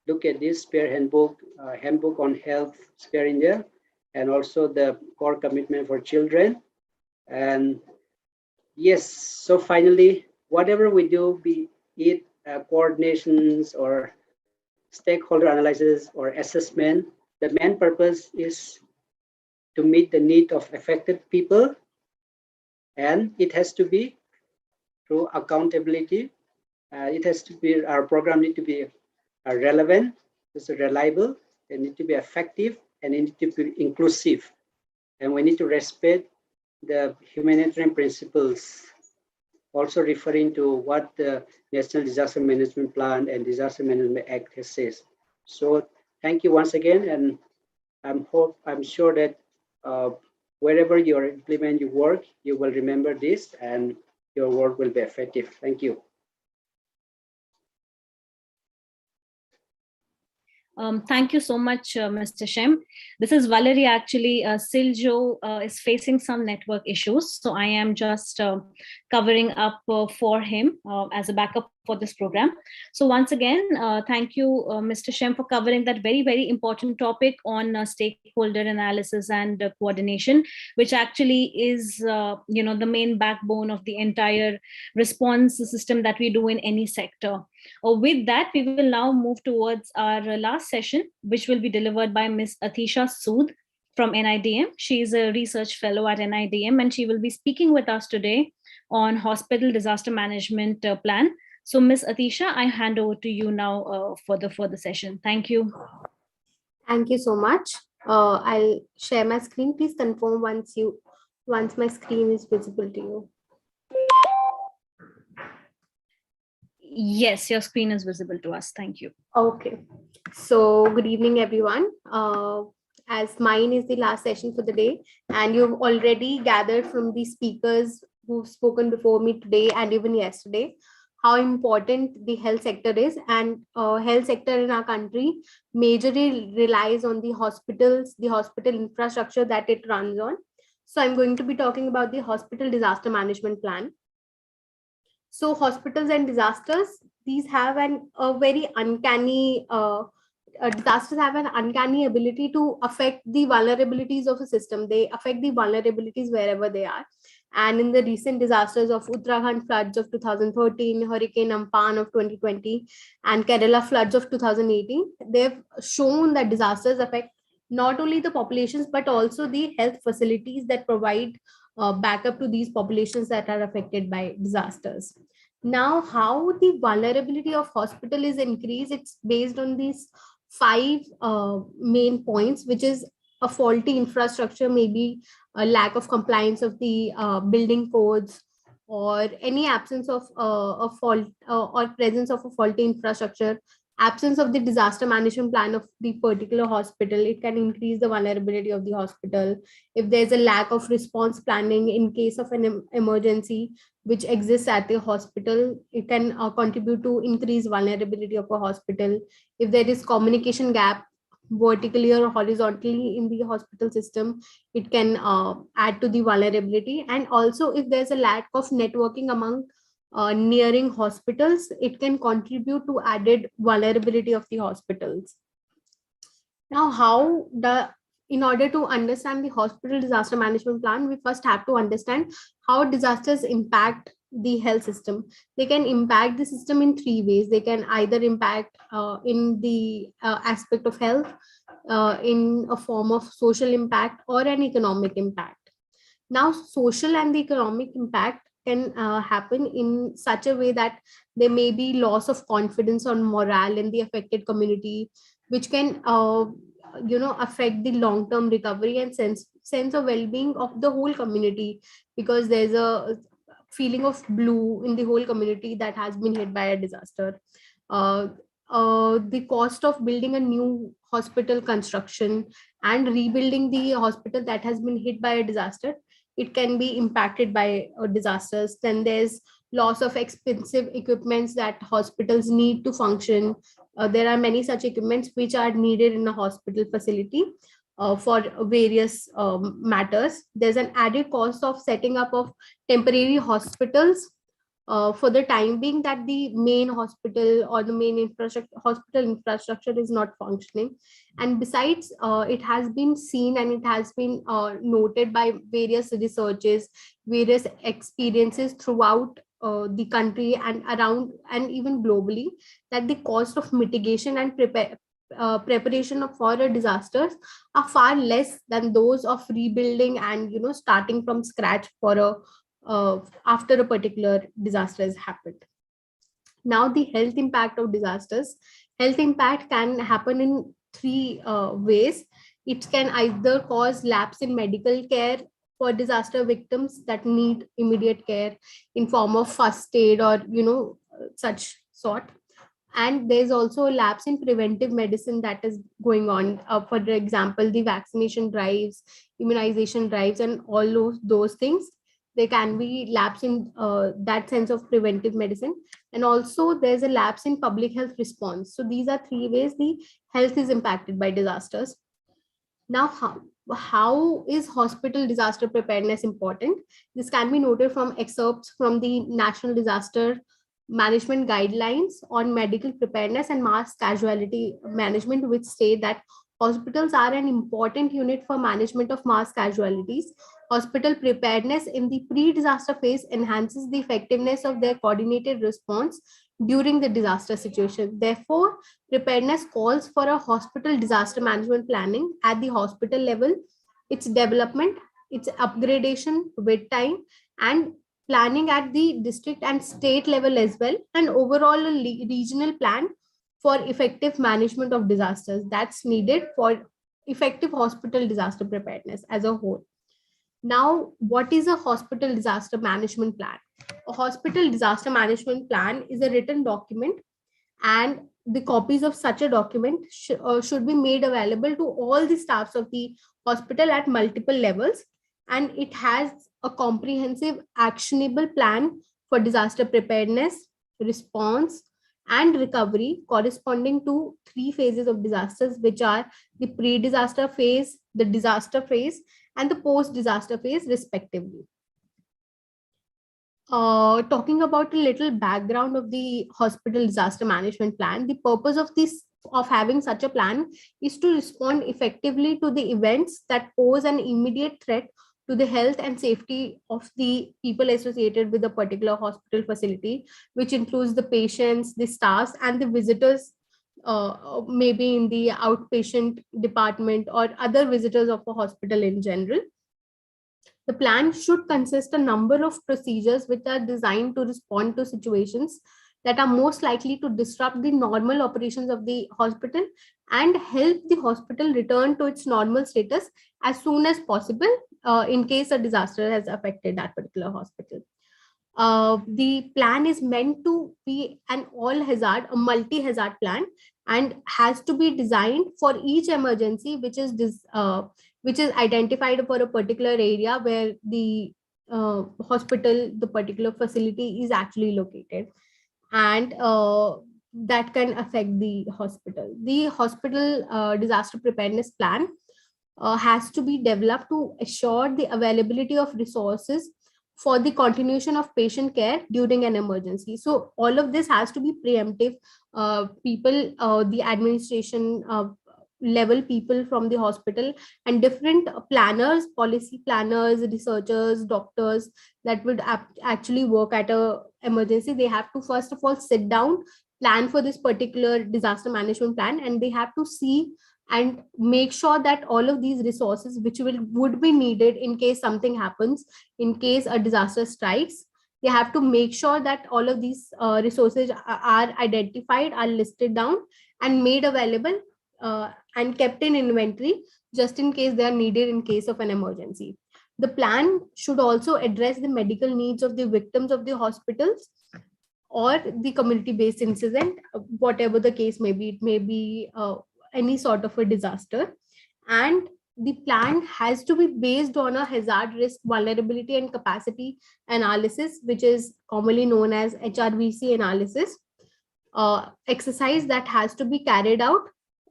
look at this SPARE handbook, handbook on health, SPARE India, and also the core commitment for children. And yes, so finally, whatever we do, be it coordinations or stakeholder analysis or assessment, the main purpose is to meet the need of affected people, and it has to be through accountability. It has to be, our program need to be relevant, it's reliable, it need to be effective, and it need to be inclusive. And we need to respect the humanitarian principles, also referring to what the National Disaster Management Plan and Disaster Management Act has says. So thank you once again, and I'm sure that wherever you implement your work, you will remember this and your work will be effective. Thank you. Thank you so much, Mr. Shem. This is Valerie. Actually, Siljo is facing some network issues, so I am just covering up for him as a backup for this program. So once again, thank you, Mr. Shem, for covering that very, very important topic on stakeholder analysis and coordination, which actually is, the main backbone of the entire response system that we do in any sector. With that, we will now move towards our last session, which will be delivered by Ms. Atisha Sood from NIDM. She is a research fellow at NIDM, and she will be speaking with us today on hospital disaster management plan. So Ms. Atisha, I hand over to you now for the session. Thank you. Thank you so much. I'll share my screen. Please confirm once my screen is visible to you. Yes, your screen is visible to us. Thank you. Okay. So good evening, everyone. As mine is the last session for the day, and you've already gathered from the speakers who've spoken before me today and even yesterday, how important the health sector is, and health sector in our country majorly relies on the hospitals, the hospital infrastructure that it runs on. So I'm going to be talking about the hospital disaster management plan. So hospitals and disasters, these have a very uncanny, disasters have an uncanny ability to affect the vulnerabilities of a system. They affect the vulnerabilities wherever they are. And in the recent disasters of Uttarakhand floods of 2013, Hurricane Amphan of 2020, and Kerala floods of 2018, they've shown that disasters affect not only the populations, but also the health facilities that provide backup to these populations that are affected by disasters. Now, how the vulnerability of hospital is increased, it's based on these 5 main points, which is a faulty infrastructure, maybe a lack of compliance of the building codes, or any absence of a fault or presence of a faulty infrastructure, absence of the disaster management plan of the particular hospital. It can increase the vulnerability of the hospital. If there's a lack of response planning in case of an emergency which exists at the hospital, it can contribute to increase vulnerability of a hospital. If there is communication gap vertically or horizontally in the hospital system, it can add to the vulnerability. And also, if there's a lack of networking among nearing hospitals, it can contribute to added vulnerability of the hospitals. Now, in order to understand the hospital disaster management plan, we first have to understand how disasters impact the health system. They can impact the system in 3 ways. They can either impact in the aspect of health, in a form of social impact, or an economic impact. Now, social and the economic impact can happen in such a way that there may be loss of confidence or morale in the affected community, which can affect the long-term recovery and sense of well-being of the whole community, because there's a feeling of blue in the whole community that has been hit by a disaster. uh, the cost of building a new hospital construction and rebuilding the hospital that has been hit by a disaster, it can be impacted by disasters. Then there's loss of expensive equipments that hospitals need to function. There are many such equipments which are needed in a hospital facility for various matters. There's an added cost of setting up of temporary hospitals for the time being, that the main hospital or the main hospital infrastructure is not functioning. And besides, it has been seen and it has been noted by various researches, various experiences throughout the country and around and even globally, that the cost of mitigation and preparation for a disasters are far less than those of rebuilding and starting from scratch for a after a particular disaster has happened. Now, the health impact of disasters. Health impact can happen in three ways. It can either cause lapse in medical care for disaster victims that need immediate care in form of first aid or such sort. And there's also a lapse in preventive medicine that is going on. For example, the vaccination drives, immunization drives, and all those things. There can be lapse in that sense of preventive medicine. And also there's a lapse in public health response. So these are three ways the health is impacted by disasters. Now, how is hospital disaster preparedness important? This can be noted from excerpts from the National Disaster Management Guidelines on Medical Preparedness and Mass Casualty Management, which say that hospitals are an important unit for management of mass casualties. Hospital preparedness in the pre-disaster phase enhances the effectiveness of their coordinated response during the disaster situation. Therefore, preparedness calls for a hospital disaster management planning at the hospital level, its development, its upgradation with time, and planning at the district and state level as well, and overall a regional plan for effective management of disasters that's needed for effective hospital disaster preparedness as a whole. Now, what is a hospital disaster management plan? A hospital disaster management plan is a written document, and the copies of such a document should be made available to all the staffs of the hospital at multiple levels. And it has a comprehensive actionable plan for disaster preparedness, response, and recovery corresponding to three phases of disasters, which are the pre-disaster phase, the disaster phase, and the post-disaster phase, respectively. Talking about a little background of the hospital disaster management plan, the purpose of having such a plan is to respond effectively to the events that pose an immediate threat to the health and safety of the people associated with a particular hospital facility, which includes the patients, the staffs, and the visitors, maybe in the outpatient department or other visitors of a hospital in general. The plan should consist a number of procedures which are designed to respond to situations that are most likely to disrupt the normal operations of the hospital and help the hospital return to its normal status as soon as possible in case a disaster has affected that particular hospital. The plan is meant to be an all-hazard, a multi-hazard plan, and has to be designed for each emergency which is identified for a particular area where the hospital, the particular facility is actually located, and that can affect the hospital. The hospital disaster preparedness plan has to be developed to assure the availability of resources for the continuation of patient care during an emergency. So all of this has to be preemptive. People, the administration level people from the hospital, and different planners, policy planners, researchers, doctors that would actually work at a emergency, they have to first of all sit down, plan for this particular disaster management plan, and they have to see and make sure that all of these resources which would be needed in case something happens, in case a disaster strikes, they have to make sure that all of these resources are identified, are listed down and made available and kept in inventory just in case they are needed in case of an emergency. The plan should also address the medical needs of the victims of the hospitals or the community-based incident, whatever the case may be. It may be any sort of a disaster. And the plan has to be based on a hazard risk vulnerability and capacity analysis, which is commonly known as HRVC analysis exercise that has to be carried out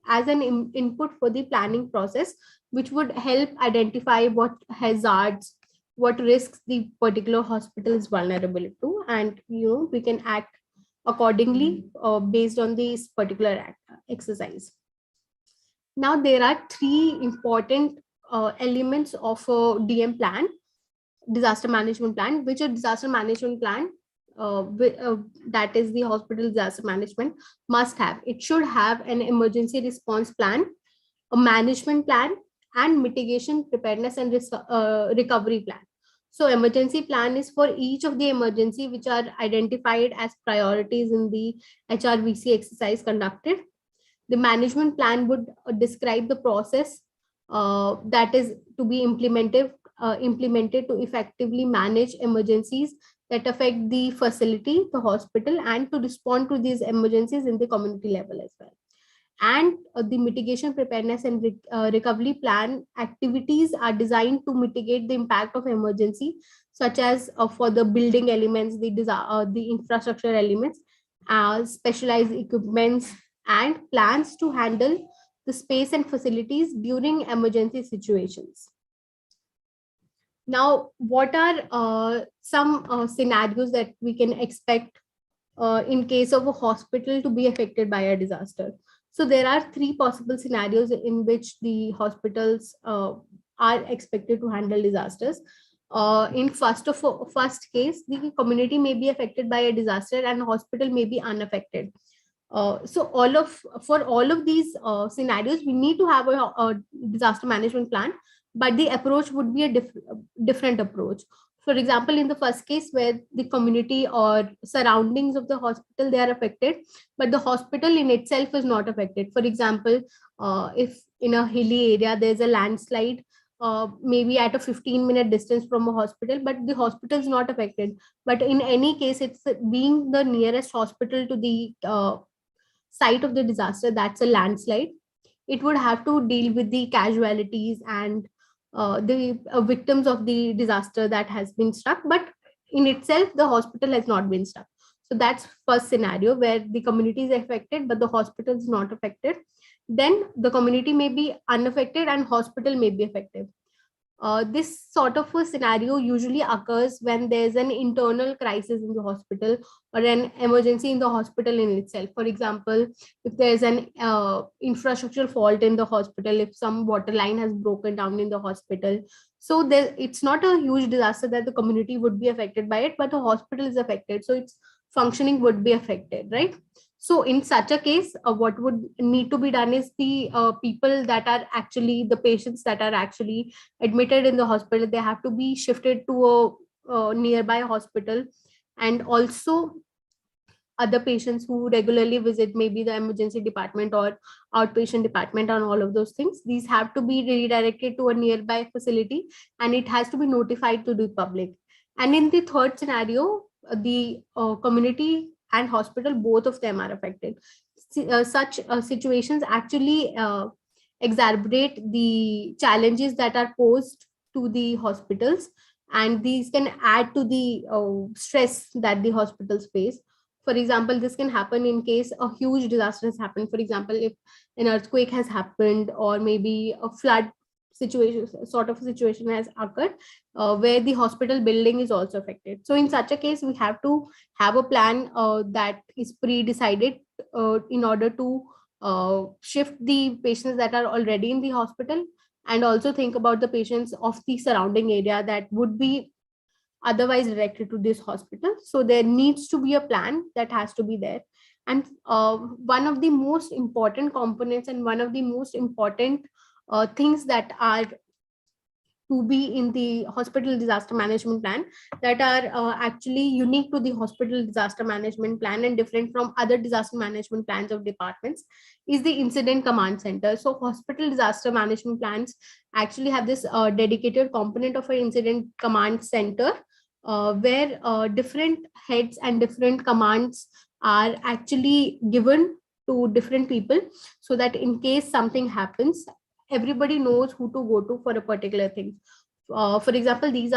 as an input for the planning process, which would help identify what hazards, what risks the particular hospital is vulnerable to, and we can act accordingly based on this particular exercise. Now, there are three important elements of a DM plan, disaster management plan, which a disaster management plan that is the hospital disaster management must have. It should have an emergency response plan, a management plan, and mitigation, preparedness, and recovery plan. So emergency plan is for each of the emergency which are identified as priorities in the HRVC exercise conducted. The management plan would describe the process that is to be implemented to effectively manage emergencies that affect the facility, the hospital, and to respond to these emergencies in the community level as well. And the mitigation, preparedness, and recovery plan activities are designed to mitigate the impact of emergency, such as for the building elements, the infrastructure elements, specialized equipments, and plans to handle the space and facilities during emergency situations. Now, what are some scenarios that we can expect in case of a hospital to be affected by a disaster? So there are three possible scenarios in which the hospitals are expected to handle disasters. In first case, the community may be affected by a disaster and the hospital may be unaffected. So for all of these scenarios, we need to have a disaster management plan, but the approach would be a different approach. For example, in the first case where the community or surroundings of the hospital, they are affected, but the hospital in itself is not affected. For example, if in a hilly area, there's a landslide, maybe at a 15-minute distance from a hospital, but the hospital is not affected. But in any case, it's being the nearest hospital to the site of the disaster, that's a landslide. It would have to deal with the casualties and the victims of the disaster that has been struck, but in itself, the hospital has not been struck. So that's first scenario where the community is affected, but the hospital is not affected. Then the community may be unaffected and hospital may be affected. This sort of a scenario usually occurs when there's an internal crisis in the hospital or an emergency in the hospital in itself. For example, if there's an infrastructural fault in the hospital, if some water line has broken down in the hospital, so it's not a huge disaster that the community would be affected by it, but the hospital is affected, so its functioning would be affected, right? So in such a case, what would need to be done is the people that are actually the patients that are actually admitted in the hospital, they have to be shifted to a nearby hospital. And also other patients who regularly visit maybe the emergency department or outpatient department and all of those things, these have to be redirected to a nearby facility and it has to be notified to the public. And in the third scenario, the community and hospital, both of them are affected. Such situations actually exacerbate the challenges that are posed to the hospitals, and these can add to the stress that the hospitals face. For example, this can happen in case a huge disaster has happened. For example, if an earthquake has happened or maybe a flood sort of situation has occurred where the hospital building is also affected. So in such a case, we have to have a plan that is pre-decided in order to shift the patients that are already in the hospital, and also think about the patients of the surrounding area that would be otherwise directed to this hospital. So there needs to be a plan that has to be there. And one of the most important components and one of the most important things that are to be in the hospital disaster management plan that are actually unique to the hospital disaster management plan and different from other disaster management plans of departments is the incident command center. So hospital disaster management plans actually have this dedicated component of an incident command center where different heads and different commands are actually given to different people, so that in case something happens, everybody knows who to go to for a particular thing. For example, these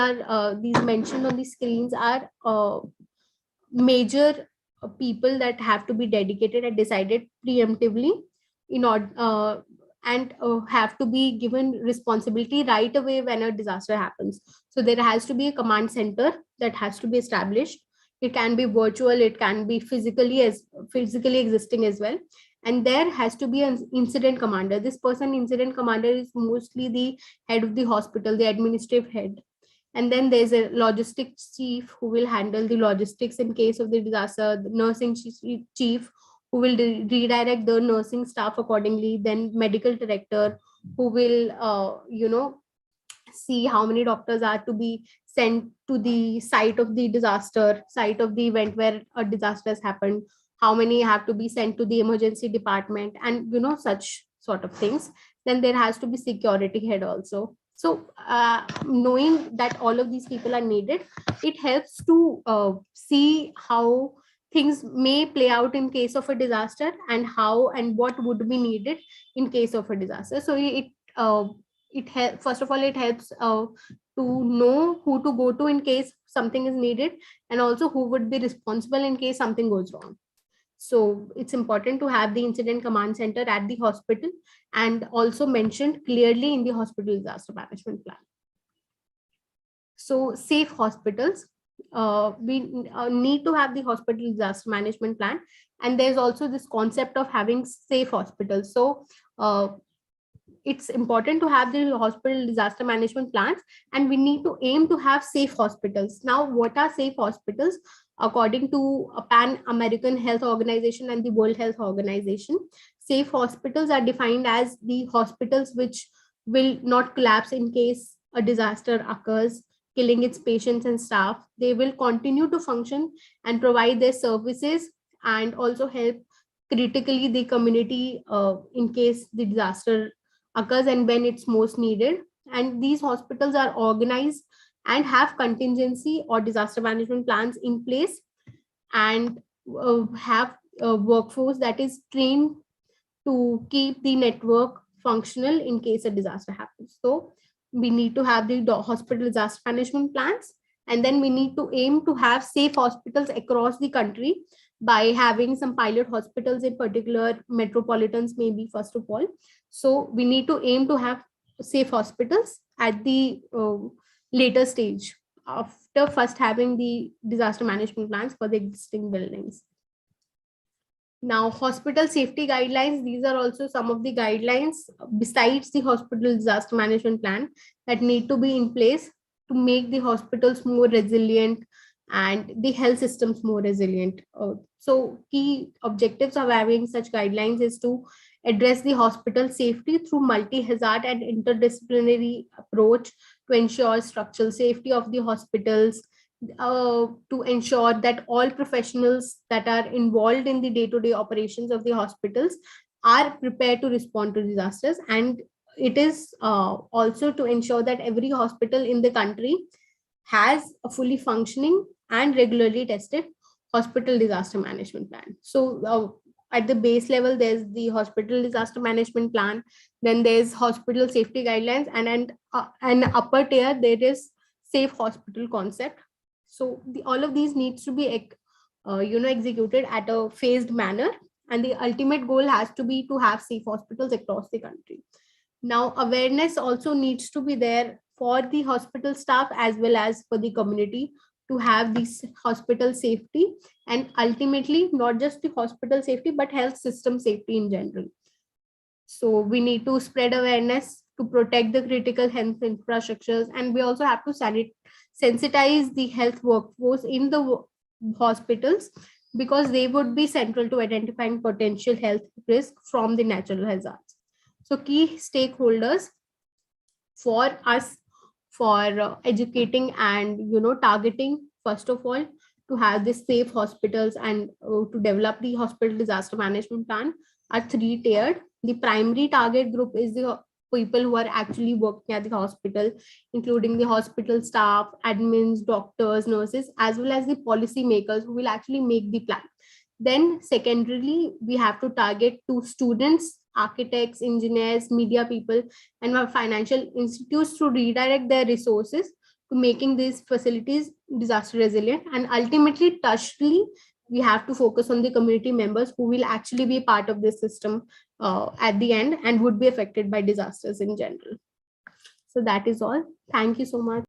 mentioned on the screens are major people that have to be dedicated and decided preemptively in order and have to be given responsibility right away when a disaster happens. So there has to be a command center that has to be established. It can be virtual, it can be physically existing as well. And there has to be an incident commander. This person, incident commander, is mostly the head of the hospital, the administrative head. And then there's a logistics chief who will handle the logistics in case of the disaster, the nursing chief who will redirect the nursing staff accordingly, then medical director who will see how many doctors are to be sent to the site of the disaster, site of the event where a disaster has happened, how many have to be sent to the emergency department, and such sort of things. Then there has to be security head also. So knowing that all of these people are needed, it helps to see how things may play out in case of a disaster and how and what would be needed in case of a disaster. So first of all, it helps to know who to go to in case something is needed, and also who would be responsible in case something goes wrong. So it's important to have the incident command center at the hospital and also mentioned clearly in the hospital disaster management plan. So safe hospitals, we need to have the hospital disaster management plan, and there's also this concept of having safe hospitals. So it's important to have the hospital disaster management plans, and we need to aim to have safe hospitals. Now, what are safe hospitals? According to a Pan-American Health Organization and the World Health Organization, safe hospitals are defined as the hospitals which will not collapse in case a disaster occurs, killing its patients and staff. They will continue to function and provide their services and also help critically the community in case the disaster occurs and when it's most needed. And these hospitals are organized and have contingency or disaster management plans in place, and have a workforce that is trained to keep the network functional in case a disaster happens. So we need to have the hospital disaster management plans, and then we need to aim to have safe hospitals across the country by having some pilot hospitals in particular metropolitans, maybe first of all. So we need to aim to have safe hospitals at the later stage after first having the disaster management plans for the existing buildings. Now, hospital safety guidelines, these are also some of the guidelines besides the hospital disaster management plan that need to be in place to make the hospitals more resilient and the health systems more resilient. So key objectives of having such guidelines is to address the hospital safety through multi-hazard and interdisciplinary approach to ensure structural safety of the hospitals, to ensure that all professionals that are involved in the day-to-day operations of the hospitals are prepared to respond to disasters. And it is also to ensure that every hospital in the country has a fully functioning and regularly tested hospital disaster management plan. So at the base level, there's the hospital disaster management plan, then there's hospital safety guidelines, and an upper tier, there is safe hospital concept. So all of these needs to be executed at a phased manner, and the ultimate goal has to be to have safe hospitals across the country. Now, awareness also needs to be there for the hospital staff as well as for the community to have this hospital safety, and ultimately not just the hospital safety but health system safety in general. So we need to spread awareness to protect the critical health infrastructures, and we also have to sensitize the health workforce in the hospitals, because they would be central to identifying potential health risk from the natural hazards. So key stakeholders for us for educating and targeting, first of all, to have these safe hospitals and to develop the hospital disaster management plan are three-tiered. The primary target group is the people who are actually working at the hospital, including the hospital staff, admins, doctors, nurses, as well as the policy makers who will actually make the plan. Then secondarily, we have to target to students, architects, engineers, media people, and our financial institutes to redirect their resources to making these facilities disaster resilient. And ultimately, touchly, we have to focus on the community members who will actually be part of this system at the end and would be affected by disasters in general. So that is all. Thank you so much.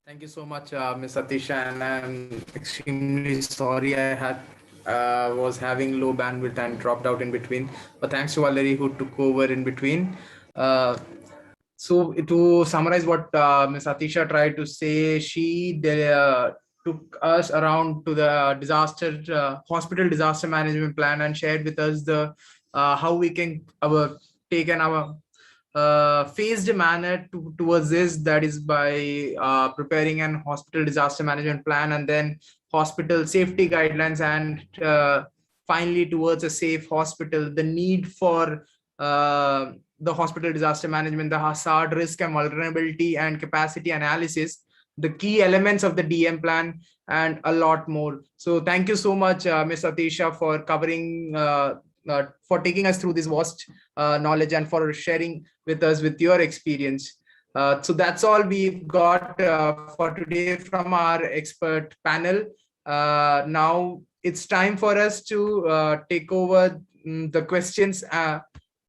Thank you so much, Ms. Atisha, and I'm extremely sorry I had was having low bandwidth and dropped out in between. But thanks to Valerie who took over in between. So to summarize what Ms. Atisha tried to say, she took us around to the hospital disaster management plan and shared with us the how we can take our phased manner towards this, that is by preparing an hospital disaster management plan and then hospital safety guidelines, and finally towards a safe hospital, the need for the hospital disaster management, the hazard, risk and vulnerability and capacity analysis, the key elements of the DM plan, and a lot more. So thank you so much, Ms. Atisha, for covering for taking us through this vast knowledge and for sharing with us with your experience. So that's all we've got for today from our expert panel. Now it's time for us to take over the questions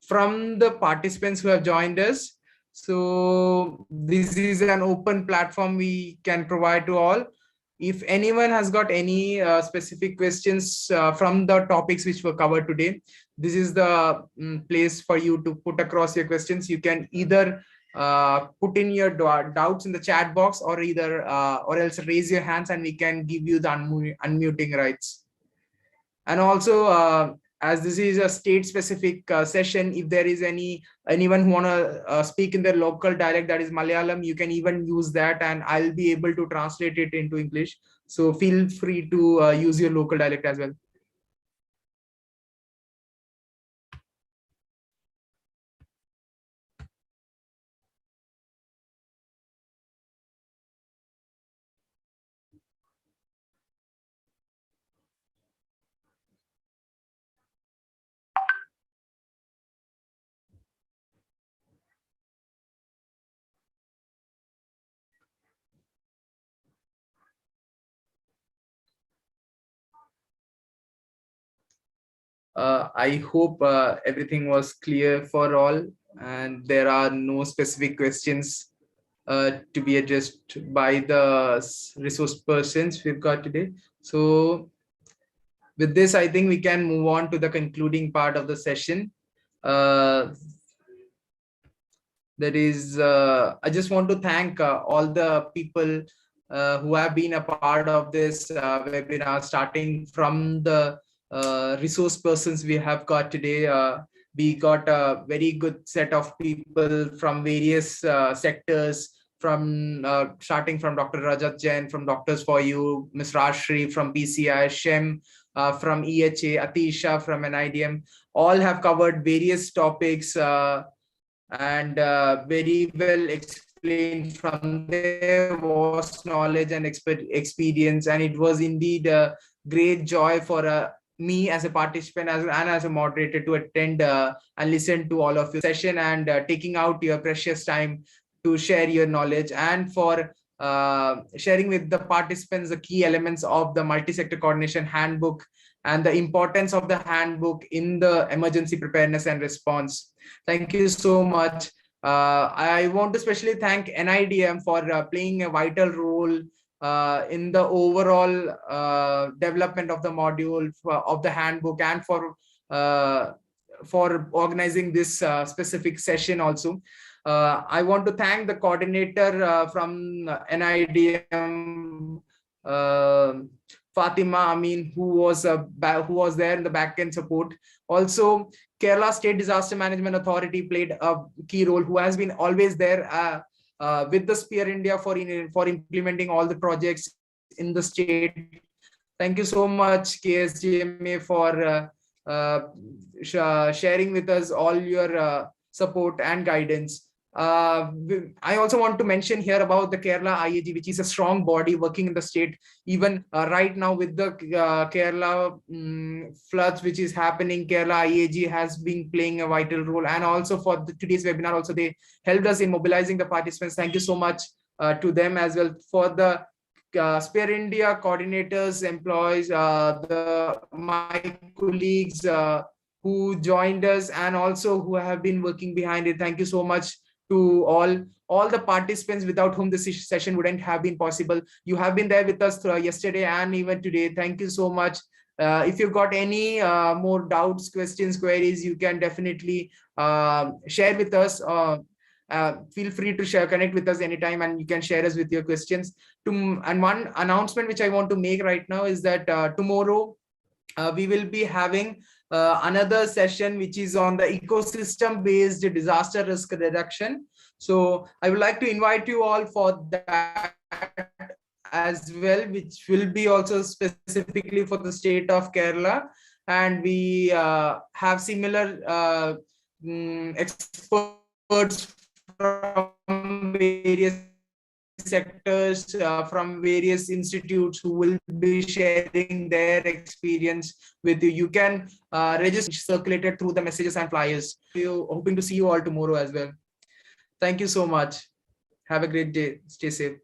from the participants who have joined us. So this is an open platform we can provide to all. If anyone has got any specific questions from the topics which were covered today, this is the place for you to put across your questions. You can either put in your doubts in the chat box, or or else raise your hands and we can give you the unmuting rights. And also, as this is a state specific session, if there is anyone who want to speak in their local dialect, that is Malayalam, you can even use that and I'll be able to translate it into English. So feel free to use your local dialect as well. I hope everything was clear for all and there are no specific questions to be addressed by the resource persons we've got today. So with this, I think we can move on to the concluding part of the session. That is, I just want to thank all the people who have been a part of this webinar, starting from the resource persons we have got today. We got a very good set of people from various sectors, from starting from Dr. Rajat Jain from Doctors for You, Ms. Rashri from PCI, Shem from EHA, Atisha from NIDM. All have covered various topics and very well explained from their vast knowledge and experience. And it was indeed a great joy for me as a participant and as a moderator to attend and listen to all of your session and taking out your precious time to share your knowledge and for sharing with the participants the key elements of the multi-sector coordination handbook and the importance of the handbook in the emergency preparedness and response. Thank you so much. I want to especially thank NIDM for playing a vital role in the overall development of the module of the handbook and for organizing this specific session also. I want to thank the coordinator from NIDM Fatima Amin, who was there in the back end support. Also, Kerala State Disaster Management Authority played a key role, who has been always there with the Spear India for implementing all the projects in the state. Thank you so much, KSGMA, for sharing with us all your support and guidance. I also want to mention here about the Kerala IAG, which is a strong body working in the state. Even right now with the Kerala floods which is happening, Kerala IAG has been playing a vital role. And also for today's webinar, also they helped us in mobilizing the participants. Thank you so much to them as well. For the Spare India coordinators, employees, my colleagues who joined us and also who have been working behind it. Thank you so much to all the participants without whom this session wouldn't have been possible. You have been there with us yesterday and even today. Thank you so much. If you've got any more doubts, questions, queries, you can definitely share with us. Feel free to connect with us anytime, and you can share us with your questions. And one announcement which I want to make right now is that tomorrow we will be having another session which is on the ecosystem-based disaster risk reduction. So I would like to invite you all for that as well, which will be also specifically for the state of Kerala. And we have similar experts from various sectors, from various institutes, who will be sharing their experience with you. You can register, circulated through the messages and flyers. We're hoping to see you all tomorrow as well. Thank you so much. Have a great day. Stay safe.